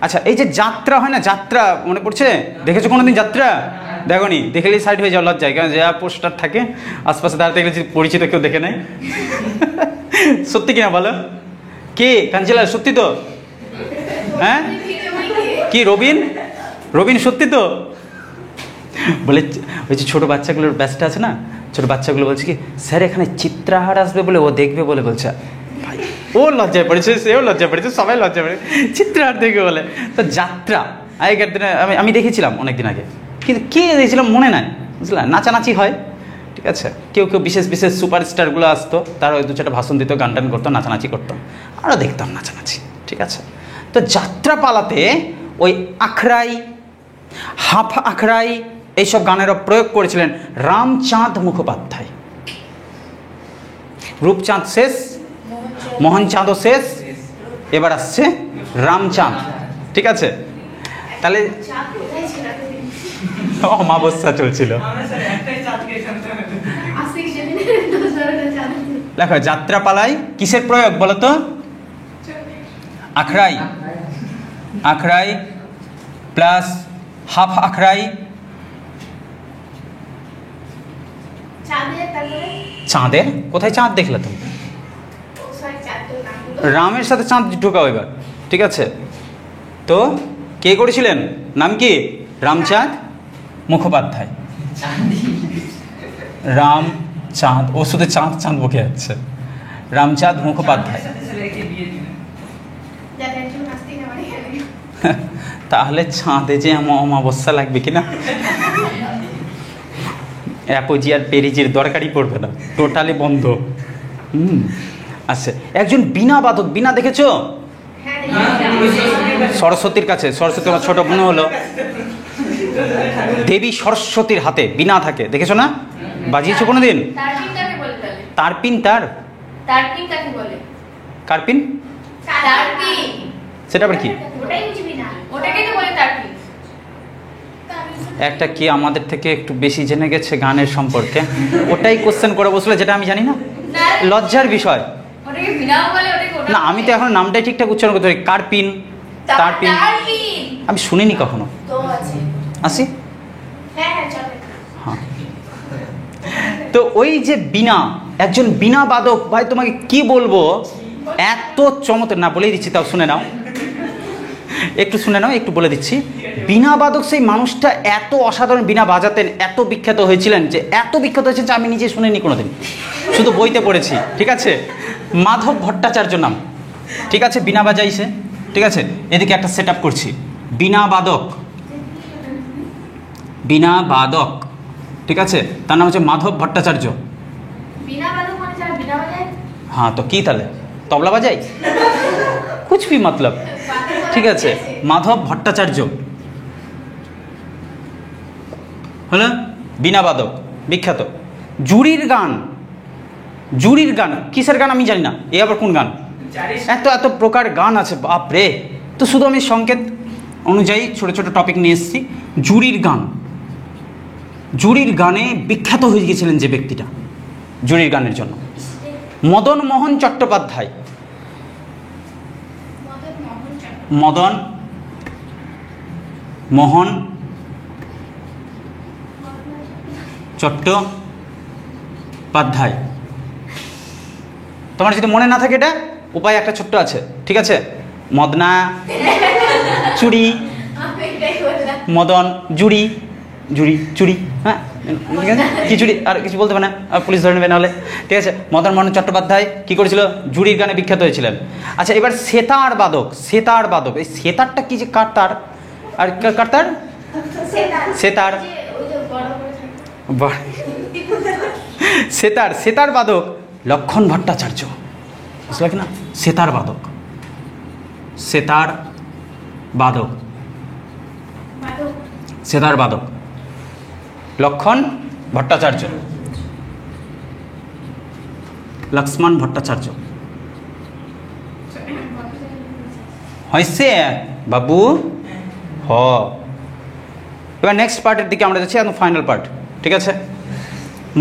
আচ্ছা, এই যে যাত্রা হয় না, যাত্রা মনে পড়ছে? দেখেছো কোনোদিন যাত্রা? দেখোনি? দেখলেই সাইড হয়ে যাও লজ্জায়, কারণ যা পোস্টার থাকে আশপাশে দাঁড়াতে গেলে পরিচিত কেউ দেখে নেয়। সত্যি কিনা বলো? কে কাঞ্চিলাল, সত্যি তো? হ্যাঁ কি রবিন সত্যি তো? বলে ওই যে ছোটো বাচ্চাগুলোর ব্যাচটা আছে না, ছোটো বাচ্চাগুলো বলছে কি স্যার এখানে চিত্রাহার আসবে বলে, ও দেখবে বলে বলছে। ভাই ও লজ্জায় পড়েছে, সেও লজ্জায় পড়েছে, সবাই লজ্জায় পড়েছে, চিত্রাহার দেখবে বলে। তো যাত্রা, আগেকার দিনে আমি দেখেছিলাম অনেক দিন আগে, কিন্তু কে দেখেছিলাম মনে নাই, বুঝলে, নাচানাচি হয়, ঠিক আছে, কেউ কেউ বিশেষ বিশেষ সুপারস্টারগুলো আসতো, তারা ওই 2-4টা ভাষণ দিত, গান টান করতো, নাচানাচি করতো, আমরা দেখতাম নাচানাচি, ঠিক আছে। তো যাত্রাপালাতে ওই আখড়াই, হাফ আখড়াই এইসব গানেরও প্রয়োগ করেছিলেন রামচাঁদ মুখোপাধ্যায়। রূপচাঁদ শেষ, মোহনচাঁদও শেষ, এবার আসছে রামচাঁদ, ঠিক আছে। তাহলে অমাবস্যা চলছিল। দেখো যাত্রাপালায় কিসের প্রয়োগ বলো তো? আখড়াই, আখড়াই প্লাস হাফ আখড়াই, চাঁদের, কোথায় চাঁদ দেখলে তুমি? রামের সাথে চাঁদ ঢোকাও এবার, ঠিক আছে। তো কে করেছিলেন, নাম কি? রামচাঁদ মুখোপাধ্যায়। রামচাঁদ, ও শুধু চাঁদ চাঁদ বকে যাচ্ছে, রামচাঁদ মুখোপাধ্যায়। তাহলে চাঁদে যে অমাবস্যা লাগবে কিনা, অ্যাপোজি আর পেরিজির দরকারই পড়বে না, টোটালি বন্ধ। আচ্ছা, একজন বীণা বাদক, বীণা দেখেছো? সরস্বতীর কাছে, সরস্বতী আমার ছোট বোন হলো, দেবী সরস্বতীর হাতে বীণা থাকে, দেখেছো না? বাজিয়েছো কোনোদিন? তারপিন, কারপিন, সেটা আবার কি? একটা কি আমাদের থেকে একটু বেশি জেনে গেছে গানের সম্পর্কে, ওটাই কোশ্চেন করে বসলে, যেটা আমি জানি না, লজ্জার বিষয়। না, আমি তো এখন নামটাই ঠিকঠাক উচ্চারণ করতে পারি, কারপিন, তারপিন, আমি শুনিনি কখনো। আসি, হ্যাঁ। তো ওই যে বীণা, একজন বীণা বাদক, ভাই তোমাকে কি বলবো, এত চমৎকার, না বলেই দিচ্ছি, তাও শুনে নাও, একটু শুনে নাও, একটু বলে দিচ্ছি। বীণা বাদক সেই মানুষটা এত অসাধারণ বীণা বাজাতেন, এত বিখ্যাত হয়েছিলেন, যে এত বিখ্যাত হয়েছেন যে আমি নিজে শুনিনি কোনোদিন, শুধু বইতে পড়েছি, ঠিক আছে। মাধব ভট্টাচার্য নাম, ঠিক আছে, বীণা বাজাইছে, ঠিক আছে। এদিকে একটা সেট আপ করছি, বীণা বাদক, বীণা বাদক, ঠিক আছে, তার নাম হচ্ছে মাধব ভট্টাচার্য। হ্যাঁ, তো কি তাহলে তবলা বাজাই, কুছ ভি মতলব, ঠিক আছে, মাধব ভট্টাচার্য হলো বীণা বাদক, বিখ্যাত। জুরির গান, জুরির গান কিসের গান আমি জানি না, এ আবার কোন গান? এত এত প্রকার গান আছে, বাপরে। তো শুধু আমি সংকেত অনুযায়ী ছোট ছোট টপিক নিয়ে এসেছি। জুরির গান, জুরির গানে বিখ্যাত হয়ে গিয়েছিলেন যে ব্যক্তিটা জুরির গানের জন্য, মদন মোহন চট্টোপাধ্যায়। মদন মোহন চট্টোপাধ্যায়। তোমার যদি মনে না থাকে, এটা উপায় একটা ছোট্ট আছে, ঠিক আছে। মদনা চুরি, মদন জুড়ি, জুড়ি চুরি, হ্যাঁ ঠিক আছে, কি চুরি, আর কিছু বলতে পারে না, পুলিশ ধরে নেবে নাহলে, ঠিক আছে। মদন মোহন চট্টোপাধ্যায় কি করেছিল, জুড়ির গানে বিখ্যাত হয়েছিলেন। আচ্ছা, এবার সেতার বাদক, সেতার বাদক, এই সেতারটা কি, যে কারতার আর কারতার, সেতার, সেতার, সেতার বাদক লক্ষণ ভট্টাচার্য, বুঝলে কি না, সেতার বাদক, সেতার বাদক, সেতার বাদক লক্ষণ ভট্টাচার্য, লক্ষ্মণ ভট্টাচার্য। হয়েছে বাবু, হ। এবার নেক্সট পার্টের দিকে আমরা যাচ্ছি, একদম ফাইনাল পার্ট, ঠিক আছে।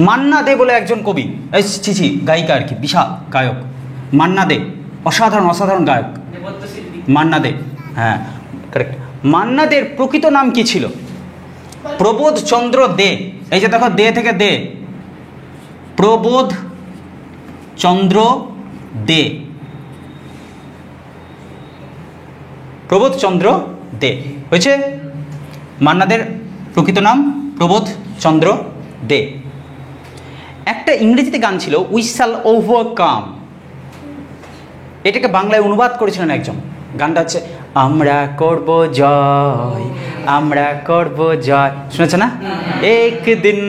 মান্না দে বলে একজন কবি, এই চিচি গায়িকা আর কি, বিশাল গায়ক, মান্না দে, অসাধারণ অসাধারণ গায়ক মান্না দে, হ্যাঁ কারেক্ট। মান্না দের প্রকৃত নাম কি ছিল? প্রবোধ চন্দ্র দে। এই যে দেখো, দে থেকে দে, প্রবোধ চন্দ্র দে, প্রবোধ চন্দ্র দে হয়েছে মান্নাদের প্রকৃত নাম, প্রবোধ চন্দ্র দে। একটা ইংরেজিতে গান ছিল, উই শ্যাল ওভারকাম, এটাকে বাংলায় অনুবাদ করেছিলেন একজন, গানটা হচ্ছে আমরা করব জয়, আমরা করব জয়, শুনেছে না? একদিন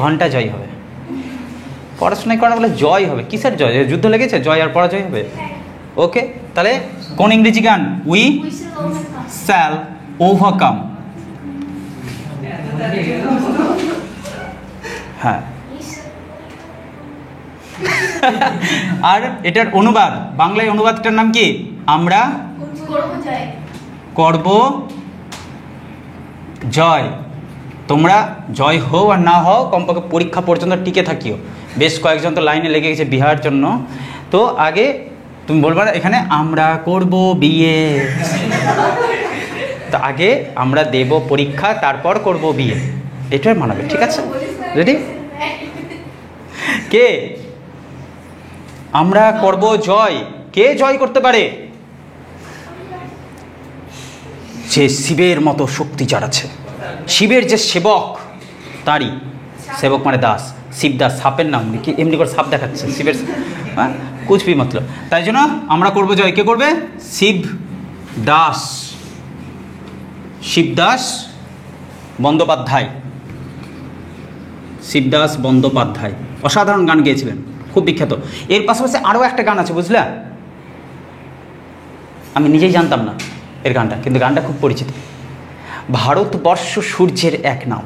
ঘন্টা জয় হবে। পড়াশোনায় করা বলে জয় হবে, কিসের জয়? যুদ্ধ লেগেছে, জয় আর পরাজয় হবে। ওকে, তাহলে কোন ইংরেজি গান? We shall overcome. হ্যাঁ, আর এটার অনুবাদ, বাংলায় অনুবাদটার নাম কি? আমরা করব জয়। তোমরা জয় হও আর না হও, কমপক্ষে পরীক্ষা পর্যন্ত টিকে থাকিও। বেশ কয়েকজন তো লাইনে লেগে গেছে বিহার জন্য। তো আগে তুমি বলবে না এখানে আমরা করব বিয়ে, তো আগে আমরা দেব পরীক্ষা, তারপর করব বিয়ে, এটাই মানাবে। ঠিক আছে, রেডি? কে? আমরা করব জয়। কে জয় করতে পারে? যে শিবের মতো শক্তি যার আছে, শিবের যে সেবক, তারই সেবক মানে দাস, শিবদাস, সাপের নাম কি এমনি করে সাপ দেখাচ্ছে শিবের, হ্যাঁ কুচবি মতলব। তাই জন্য আমরা করব জয়। কে করবে? শিব দাস, শিবদাস বন্দ্যোপাধ্যায়। শিবদাস বন্দ্যোপাধ্যায় অসাধারণ গান গেয়েছিলেন, খুব বিখ্যাত। এর পাশাপাশি আরও একটা গান আছে, বুঝলা? আমি নিজেই জানতাম না এর গানটা, কিন্তু গানটা খুব পরিচিত। ভারতবর্ষ সূর্যের এক নাম,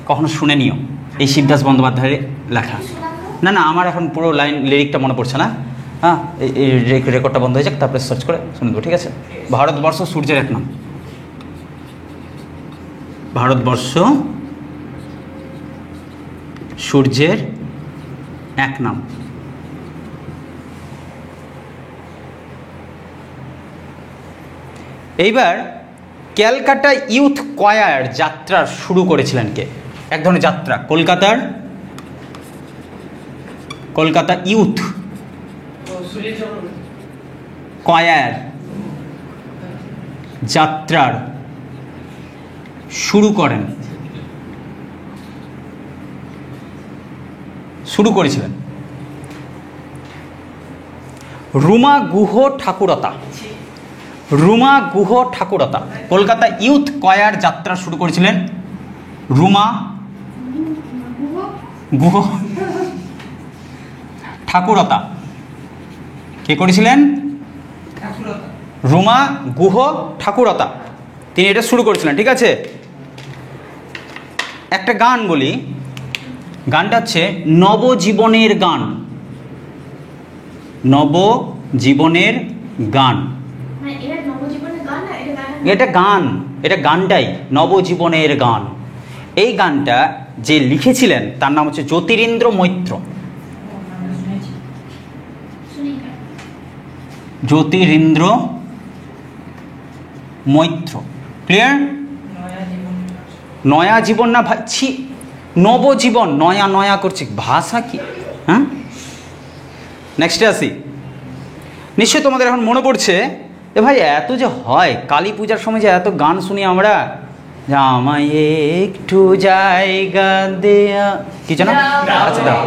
কখনো শুনে নিও, এই শিবদাস বন্দ্যোপাধ্যায়ের লেখা। না না, আমার এখন পুরো লাইন লিরিকটা মনে পড়ছে না। হ্যাঁ, এই রেকর্ডটা বন্ধ হয়ে যাক, তারপরে সার্চ করে শুনে দেবো। ঠিক আছে? ভারতবর্ষ সূর্যের এক নাম, ভারতবর্ষ সূর্যের এক নাম। এইবার ক্যালকাটা ইউথ কোয়ার যাত্রা শুরু করেছিলেন কে? এক ধরনের যাত্রা, কলকাতা ইউথ কোয়ার যাত্রার শুরু করেছিলেন রুমা গুহ ঠাকুরতা। রুমা গুহ ঠাকুরতা কলকাতা ইউথ কোয়ার যাত্রা শুরু করেছিলেন রুমা গুহ ঠাকুরতা। কে করেছিলেন? রুমা গুহ ঠাকুরতা, তিনি এটা শুরু করেছিলেন। ঠিক আছে, একটা গান বলি, গানটা হচ্ছে নবজীবনের গান। নবজীবনের গান, এটা গান, এটা গানটাই নবজীবনের গান। এই গানটা যে লিখেছিলেন তার নাম হচ্ছে জ্যোতিরিন্দ্র মৈত্র। জ্যোতিরিন্দ্র মৈত্র। ক্লিয়ার? নয়া জীবন না ভাই, ছি, নবজীবন, নয়া নয়া করছি, ভাষা কি? হ্যাঁ, নেক্সটে আসি। নিশ্চয়ই তোমাদের এখন মনে পড়ছে, এ ভাই এত যে হয় কালী পূজার সময় যে এত গান শুনি আমরা, আমায় একটু জায়গা দেয়া, কি জানো? আচ্ছা দাও,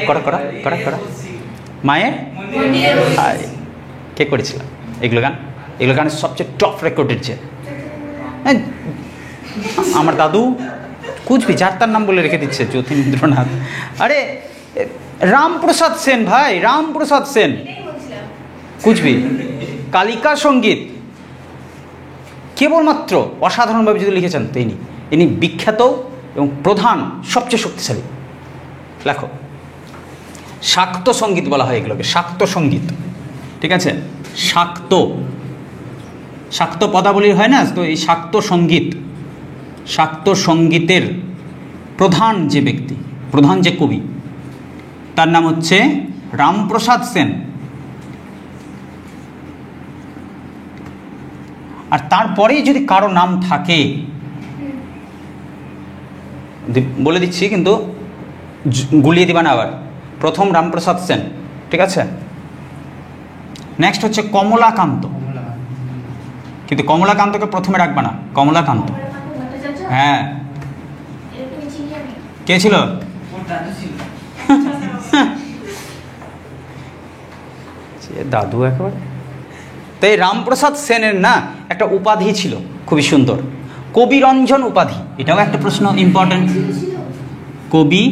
করা করা করা করা মায়ের কে করেছিল এগুলো গান? এগুলো গানের সবচেয়ে টপ রেকর্ডের যে আমার দাদু কুচবি, যার তার নাম বলে রেখে দিচ্ছে, যতীন্দ্রনাথ। আরে রামপ্রসাদ সেন ভাই, রামপ্রসাদ সেন কুচবি, কালিকা সঙ্গীত কেবলমাত্র অসাধারণভাবে যদি লিখেছেন তো ইনি বিখ্যাত এবং প্রধান, সবচেয়ে শক্তিশালী লেখক। শাক্ত সঙ্গীত বলা হয় এগুলোকে, শাক্ত সঙ্গীত। ঠিক আছে, শাক্ত পদাবলী হয় না, তো এই শাক্ত সঙ্গীতের প্রধান যে ব্যক্তি, প্রধান যে কবি, তার নাম হচ্ছে রামপ্রসাদ সেন। আর তারপরেই যদি কারো নাম থাকে বলে দিচ্ছি, কিন্তু গুলিয়ে দিবা না আবার। প্রথম রামপ্রসাদ সেন, ঠিক আছে। নেক্সট হচ্ছে কমলাকান্ত, কিন্তু কমলাকান্তকে প্রথমে রাখবা না, কমলাকান্ত। হ্যাঁ, কে ছিল? দাদু একেবারে। তো এই রামপ্রসাদ সেনের না একটা উপাধি ছিল খুবই সুন্দর, কবিরঞ্জন উপাধি। এটাও একটা প্রশ্ন ইম্পর্টেন্ট। কবি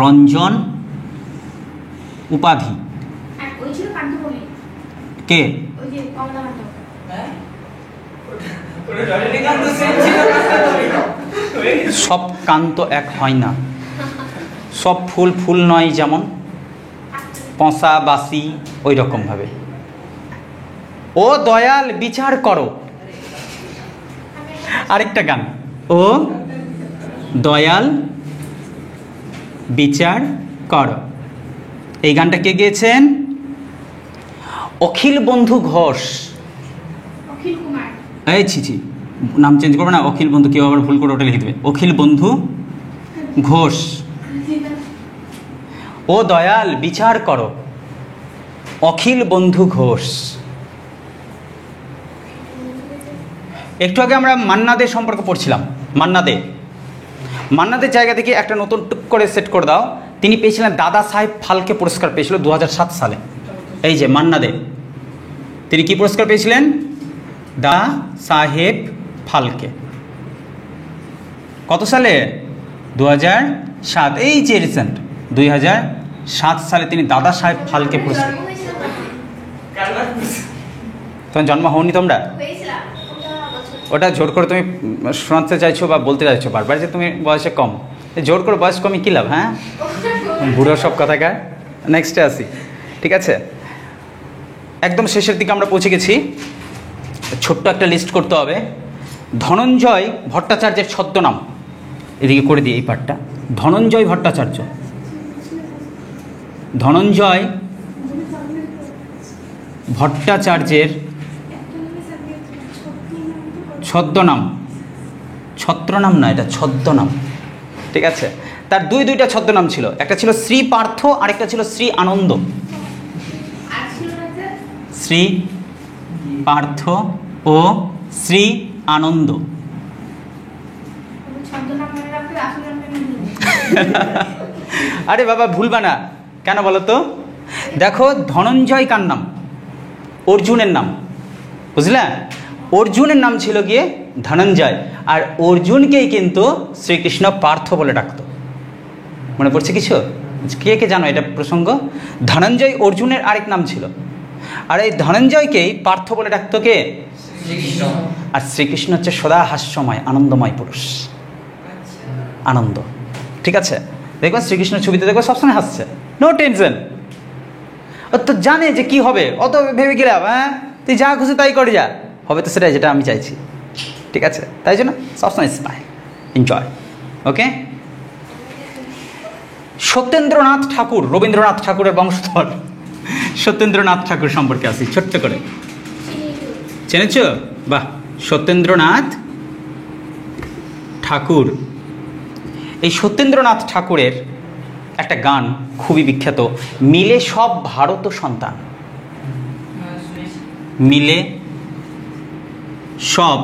রঞ্জন উপাধি কে? সব কান্ত এক হয় না, সব ফুল ফুল নয়, যেমন পঁসা বাসি ওই রকম ভাবে। ও দয়াল বিচার করো, আরেকটা গান, ও দয়াল বিচার করো। এই গানটা কে গেয়েছেন? অখিল বন্ধু ঘোষ। এই ছি, নাম চেঞ্জ করবে না, অখিল বন্ধু, কেউ আবার ভুল করে ওটা লিখে দেবে, অখিল বন্ধু ঘোষ। ও দয়াল বিচার করো, অখিল বন্ধু ঘোষ। একটু আগে আমরা মান্না দে সম্পর্কে পড়ছিলাম। মান্না দের জায়গা থেকে একটা নতুন টুক করে সেট করে দাও। তিনি পেয়েছিলেন দাদা সাহেব ফালকে পুরস্কার, পেয়েছিল 2007 সালে। এই যে মান্না দে, তিনি কি পুরস্কার পেয়েছিলেন? দাদা সাহেব ফালকে। কত সালে? 2007। এই যে রিসেন্ট 2007 সালে তিনি দাদা সাহেব ফালকে পুরস্কার। তখন জন্ম হওনি তোমরা? ওটা জোর করে তুমি শোনাতে চাইছো বা বলতে চাইছো বারবার যে তুমি বয়সে কম। জোর করে বয়স কমই কী লাভ? হ্যাঁ, বুড়ো সব কথাকার। নেক্সটে আসি, ঠিক আছে? একদম শেষের দিকে আমরা পৌঁছে গেছি। ছোট্ট একটা লিস্ট করতে হবে। ধনঞ্জয় ভট্টাচার্যের ছদ্মনাম, এদিকে করে দিই এই পার্টটা। ধনঞ্জয় ভট্টাচার্য, ধনঞ্জয় ভট্টাচার্যের ছদ্মনাম, ছত্রনাম না, এটা ছদ্মনাম, ঠিক আছে? তার দুইটা ছদ্মনাম ছিল, একটা ছিল শ্রী পার্থ, আরেকটা ছিল শ্রী আনন্দ। শ্রী পার্থ ও শ্রী আনন্দ। আরে বাবা ভুলবা না, কেন বলো তো? দেখো, ধনঞ্জয় কার নাম? অর্জুনের নাম, বুঝলে? অর্জুনের নাম ছিল গিয়ে ধনঞ্জয়, আর অর্জুনকেই কিন্তু শ্রীকৃষ্ণ পার্থ বলে ডাকতো। মনে পড়ছে কিছু? কে কে জানো এটা প্রসঙ্গ? ধনঞ্জয় অর্জুনের আরেক নাম ছিল, আর এই ধনঞ্জয়কেই পার্থ বলে ডাকতো কে? আর শ্রীকৃষ্ণ হচ্ছে সদা হাস্যময় আনন্দময় পুরুষ, আনন্দ, ঠিক আছে? দেখবেন শ্রীকৃষ্ণের ছবিতে দেখবে সবসময় হাসছে, নো টেনশন। ও তো জানে যে কি হবে, অত ভেবে গেলাম, হ্যাঁ তুই যা খুশি তাই করে যা, হবে তো সেটাই যেটা আমি চাইছি, ঠিক আছে? তাই জন্য সবসময় স্মাইল, এনজয়, ওকে? সত্যেন্দ্রনাথ ঠাকুর, রবীন্দ্রনাথ ঠাকুরের বংশধর। সত্যেন্দ্রনাথ ঠাকুর সম্পর্কে আসি ছোট্ট করে, চেনেছ? বাহ, সত্যেন্দ্রনাথ ঠাকুর। এই সত্যেন্দ্রনাথ ঠাকুরের একটা গান খুবই বিখ্যাত, মিলে সব ভারত সন্তান। মিলে সব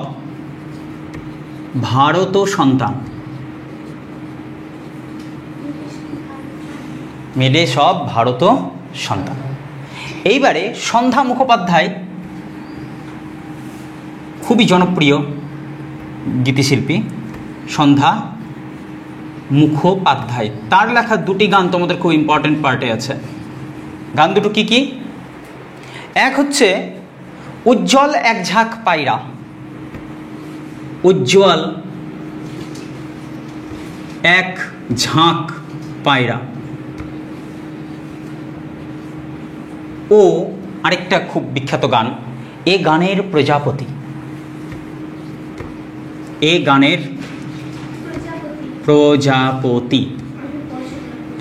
ভারত সন্তান, মিলে সব ভারত সন্তান। এইবারে সন্ধ্যা মুখোপাধ্যায়, খুবই জনপ্রিয় গীতিশিল্পী সন্ধ্যা মুখোপাধ্যায়, তার লেখা দুটি গান তোমাদের খুব ইম্পর্টেন্ট পার্টে আছে। গান দুটো কি কি? এক হচ্ছে উজ্জ্বল এক ঝাঁক পায়রা, উজ্জ্বল এক ঝাঁক পায়রা। ও আরেকটা খুব বিখ্যাত গান, এ গানের প্রজাপতি। এ গানের প্রজাপতি।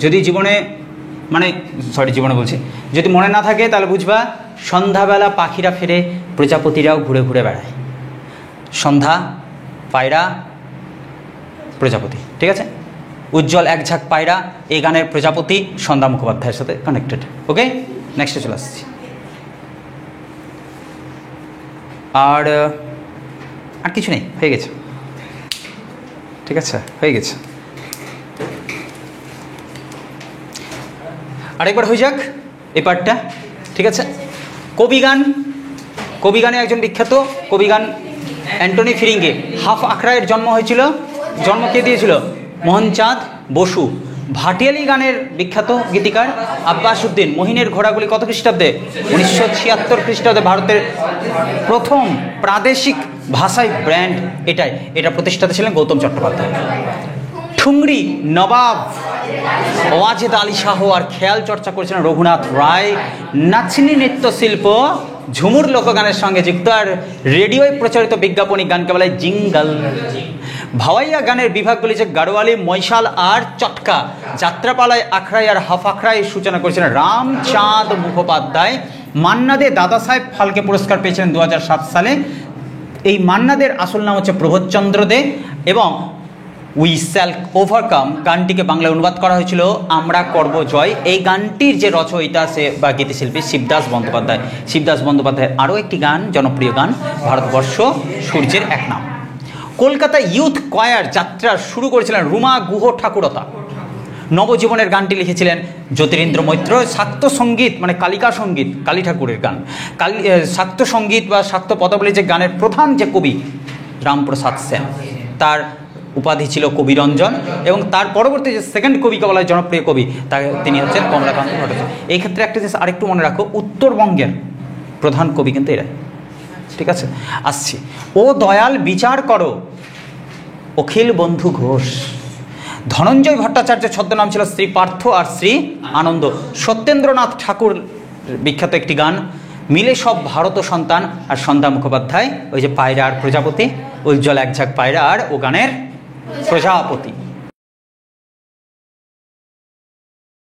যদি জীবনে জীবনে বলছি, যদি মনে না থাকে তাহলে বুঝবা সন্ধ্যাবেলা পাখিরা ফেরে, প্রজাপতিরাও ঘুরে ঘুরে বেড়ায়। সন্ধ্যা, পায়রা, প্রজাপতি, ঠিক আছে? উজ্জ্বল এক ঝাঁক পায়রা, এই গানের প্রজাপতি, সন্ধ্যা মুখোপাধ্যায়ের সাথে কানেক্টেড। ওকে, নেক্সটে চলে আসছি। আর কিছু নেই, হয়ে গেছে, ঠিক আছে? হয়ে গেছে। আরেকবার হয়ে যাক এই পার্টটা, ঠিক আছে? কবি গান, কবিগানে একজন বিখ্যাত কবিগান অ্যান্টনি ফিরিঙ্গে। হাফ আখড়ায়ের জন্ম হয়েছিল, জন্ম কে দিয়েছিল? মোহনচাঁদ বসু। ভাটিয়ালি গানের বিখ্যাত গীতিকার আব্বাস উদ্দিন। মহিনের ঘোড়াগুলি কত খ্রিস্টাব্দে? 1976 খ্রিস্টাব্দে। ভারতের প্রথম প্রাদেশিক ভাষায় ব্র্যান্ড এটা প্রতিষ্ঠাতা ছিলেন গৌতম চট্টোপাধ্যায়। ঠুংরি নবাব ওয়াজেদ আলী শাহ আর খেয়াল চর্চা করেছিলেন রঘুনাথ রায়। নাচনি নৃত্যশিল্প ঝুমুর লোকগানের সঙ্গে যুক্ত, আর রেডিওয় প্রচারিত বিজ্ঞাপনী গানকে বলা হয় জিঙ্গল। ভাওয়াইয়া গানের বিভাগগুলি যে গাড়োয়ালি, মৈশাল আর চটকা। যাত্রাপালায়, আখড়াই আর হাফ আখড়াই সূচনা করেছিলেন রামচাঁদ মুখোপাধ্যায়। মান্না দে দাদা সাহেব ফালকে পুরস্কার পেয়েছিলেন 2007 সালে। এই মান্না দের আসল নাম হচ্ছে প্রবোধচন্দ্র দে, এবং উই শ্যাল ওভারকাম গানটিকে বাংলায় অনুবাদ করা হয়েছিল আমরা করব জয়। এই গানটির যে রচয়িতা বা গীতিশিল্পী শিবদাস বন্দ্যোপাধ্যায়। শিবদাস বন্দ্যোপাধ্যায়ের আরও একটি গান, জনপ্রিয় গান, ভারতবর্ষ সূর্যের এক নাম। কলকাতা ইউথ কয়ার যাত্রা শুরু করেছিলেন রুমা গুহ ঠাকুরতা। নবজীবনের গানটি লিখেছিলেন জ্যোতিরিন্দ্র মৈত্র। শাক্ত সঙ্গীত মানে কালিকা সঙ্গীত, কালী ঠাকুরের গান। শাক্ত সঙ্গীত বা শাক্ত পদাবলী যে গানের প্রধান যে কবি রামপ্রসাদ সেন, তার উপাধি ছিল কবিরঞ্জন, এবং তার পরবর্তী যে সেকেন্ড কবিকে বলা হয় জনপ্রিয় কবি, তিনি হচ্ছেন কমলাকান্ত ভট্টাচার্য। এই ক্ষেত্রে একটা জিনিস আরেকটু মনে রাখো, উত্তরবঙ্গের প্রধান কবি কিন্তু এরা। ঠিক আছে, আসছি। ও দয়াল বিচার করো, অখিল বন্ধু ঘোষ। ধনঞ্জয় ভট্টাচার্যের ছদ্মনাম ছিল শ্রী পার্থ আর শ্রী আনন্দ। সত্যেন্দ্রনাথ ঠাকুর বিখ্যাত একটি গান, মিলে সব ভারত সন্তান। আর সন্ধ্যা মুখোপাধ্যায় ওই যে পায়রা আর প্রজাপতি, উজ্জ্বল এক ঝাঁক পায়রা আর ও গানের প্রজাপতি।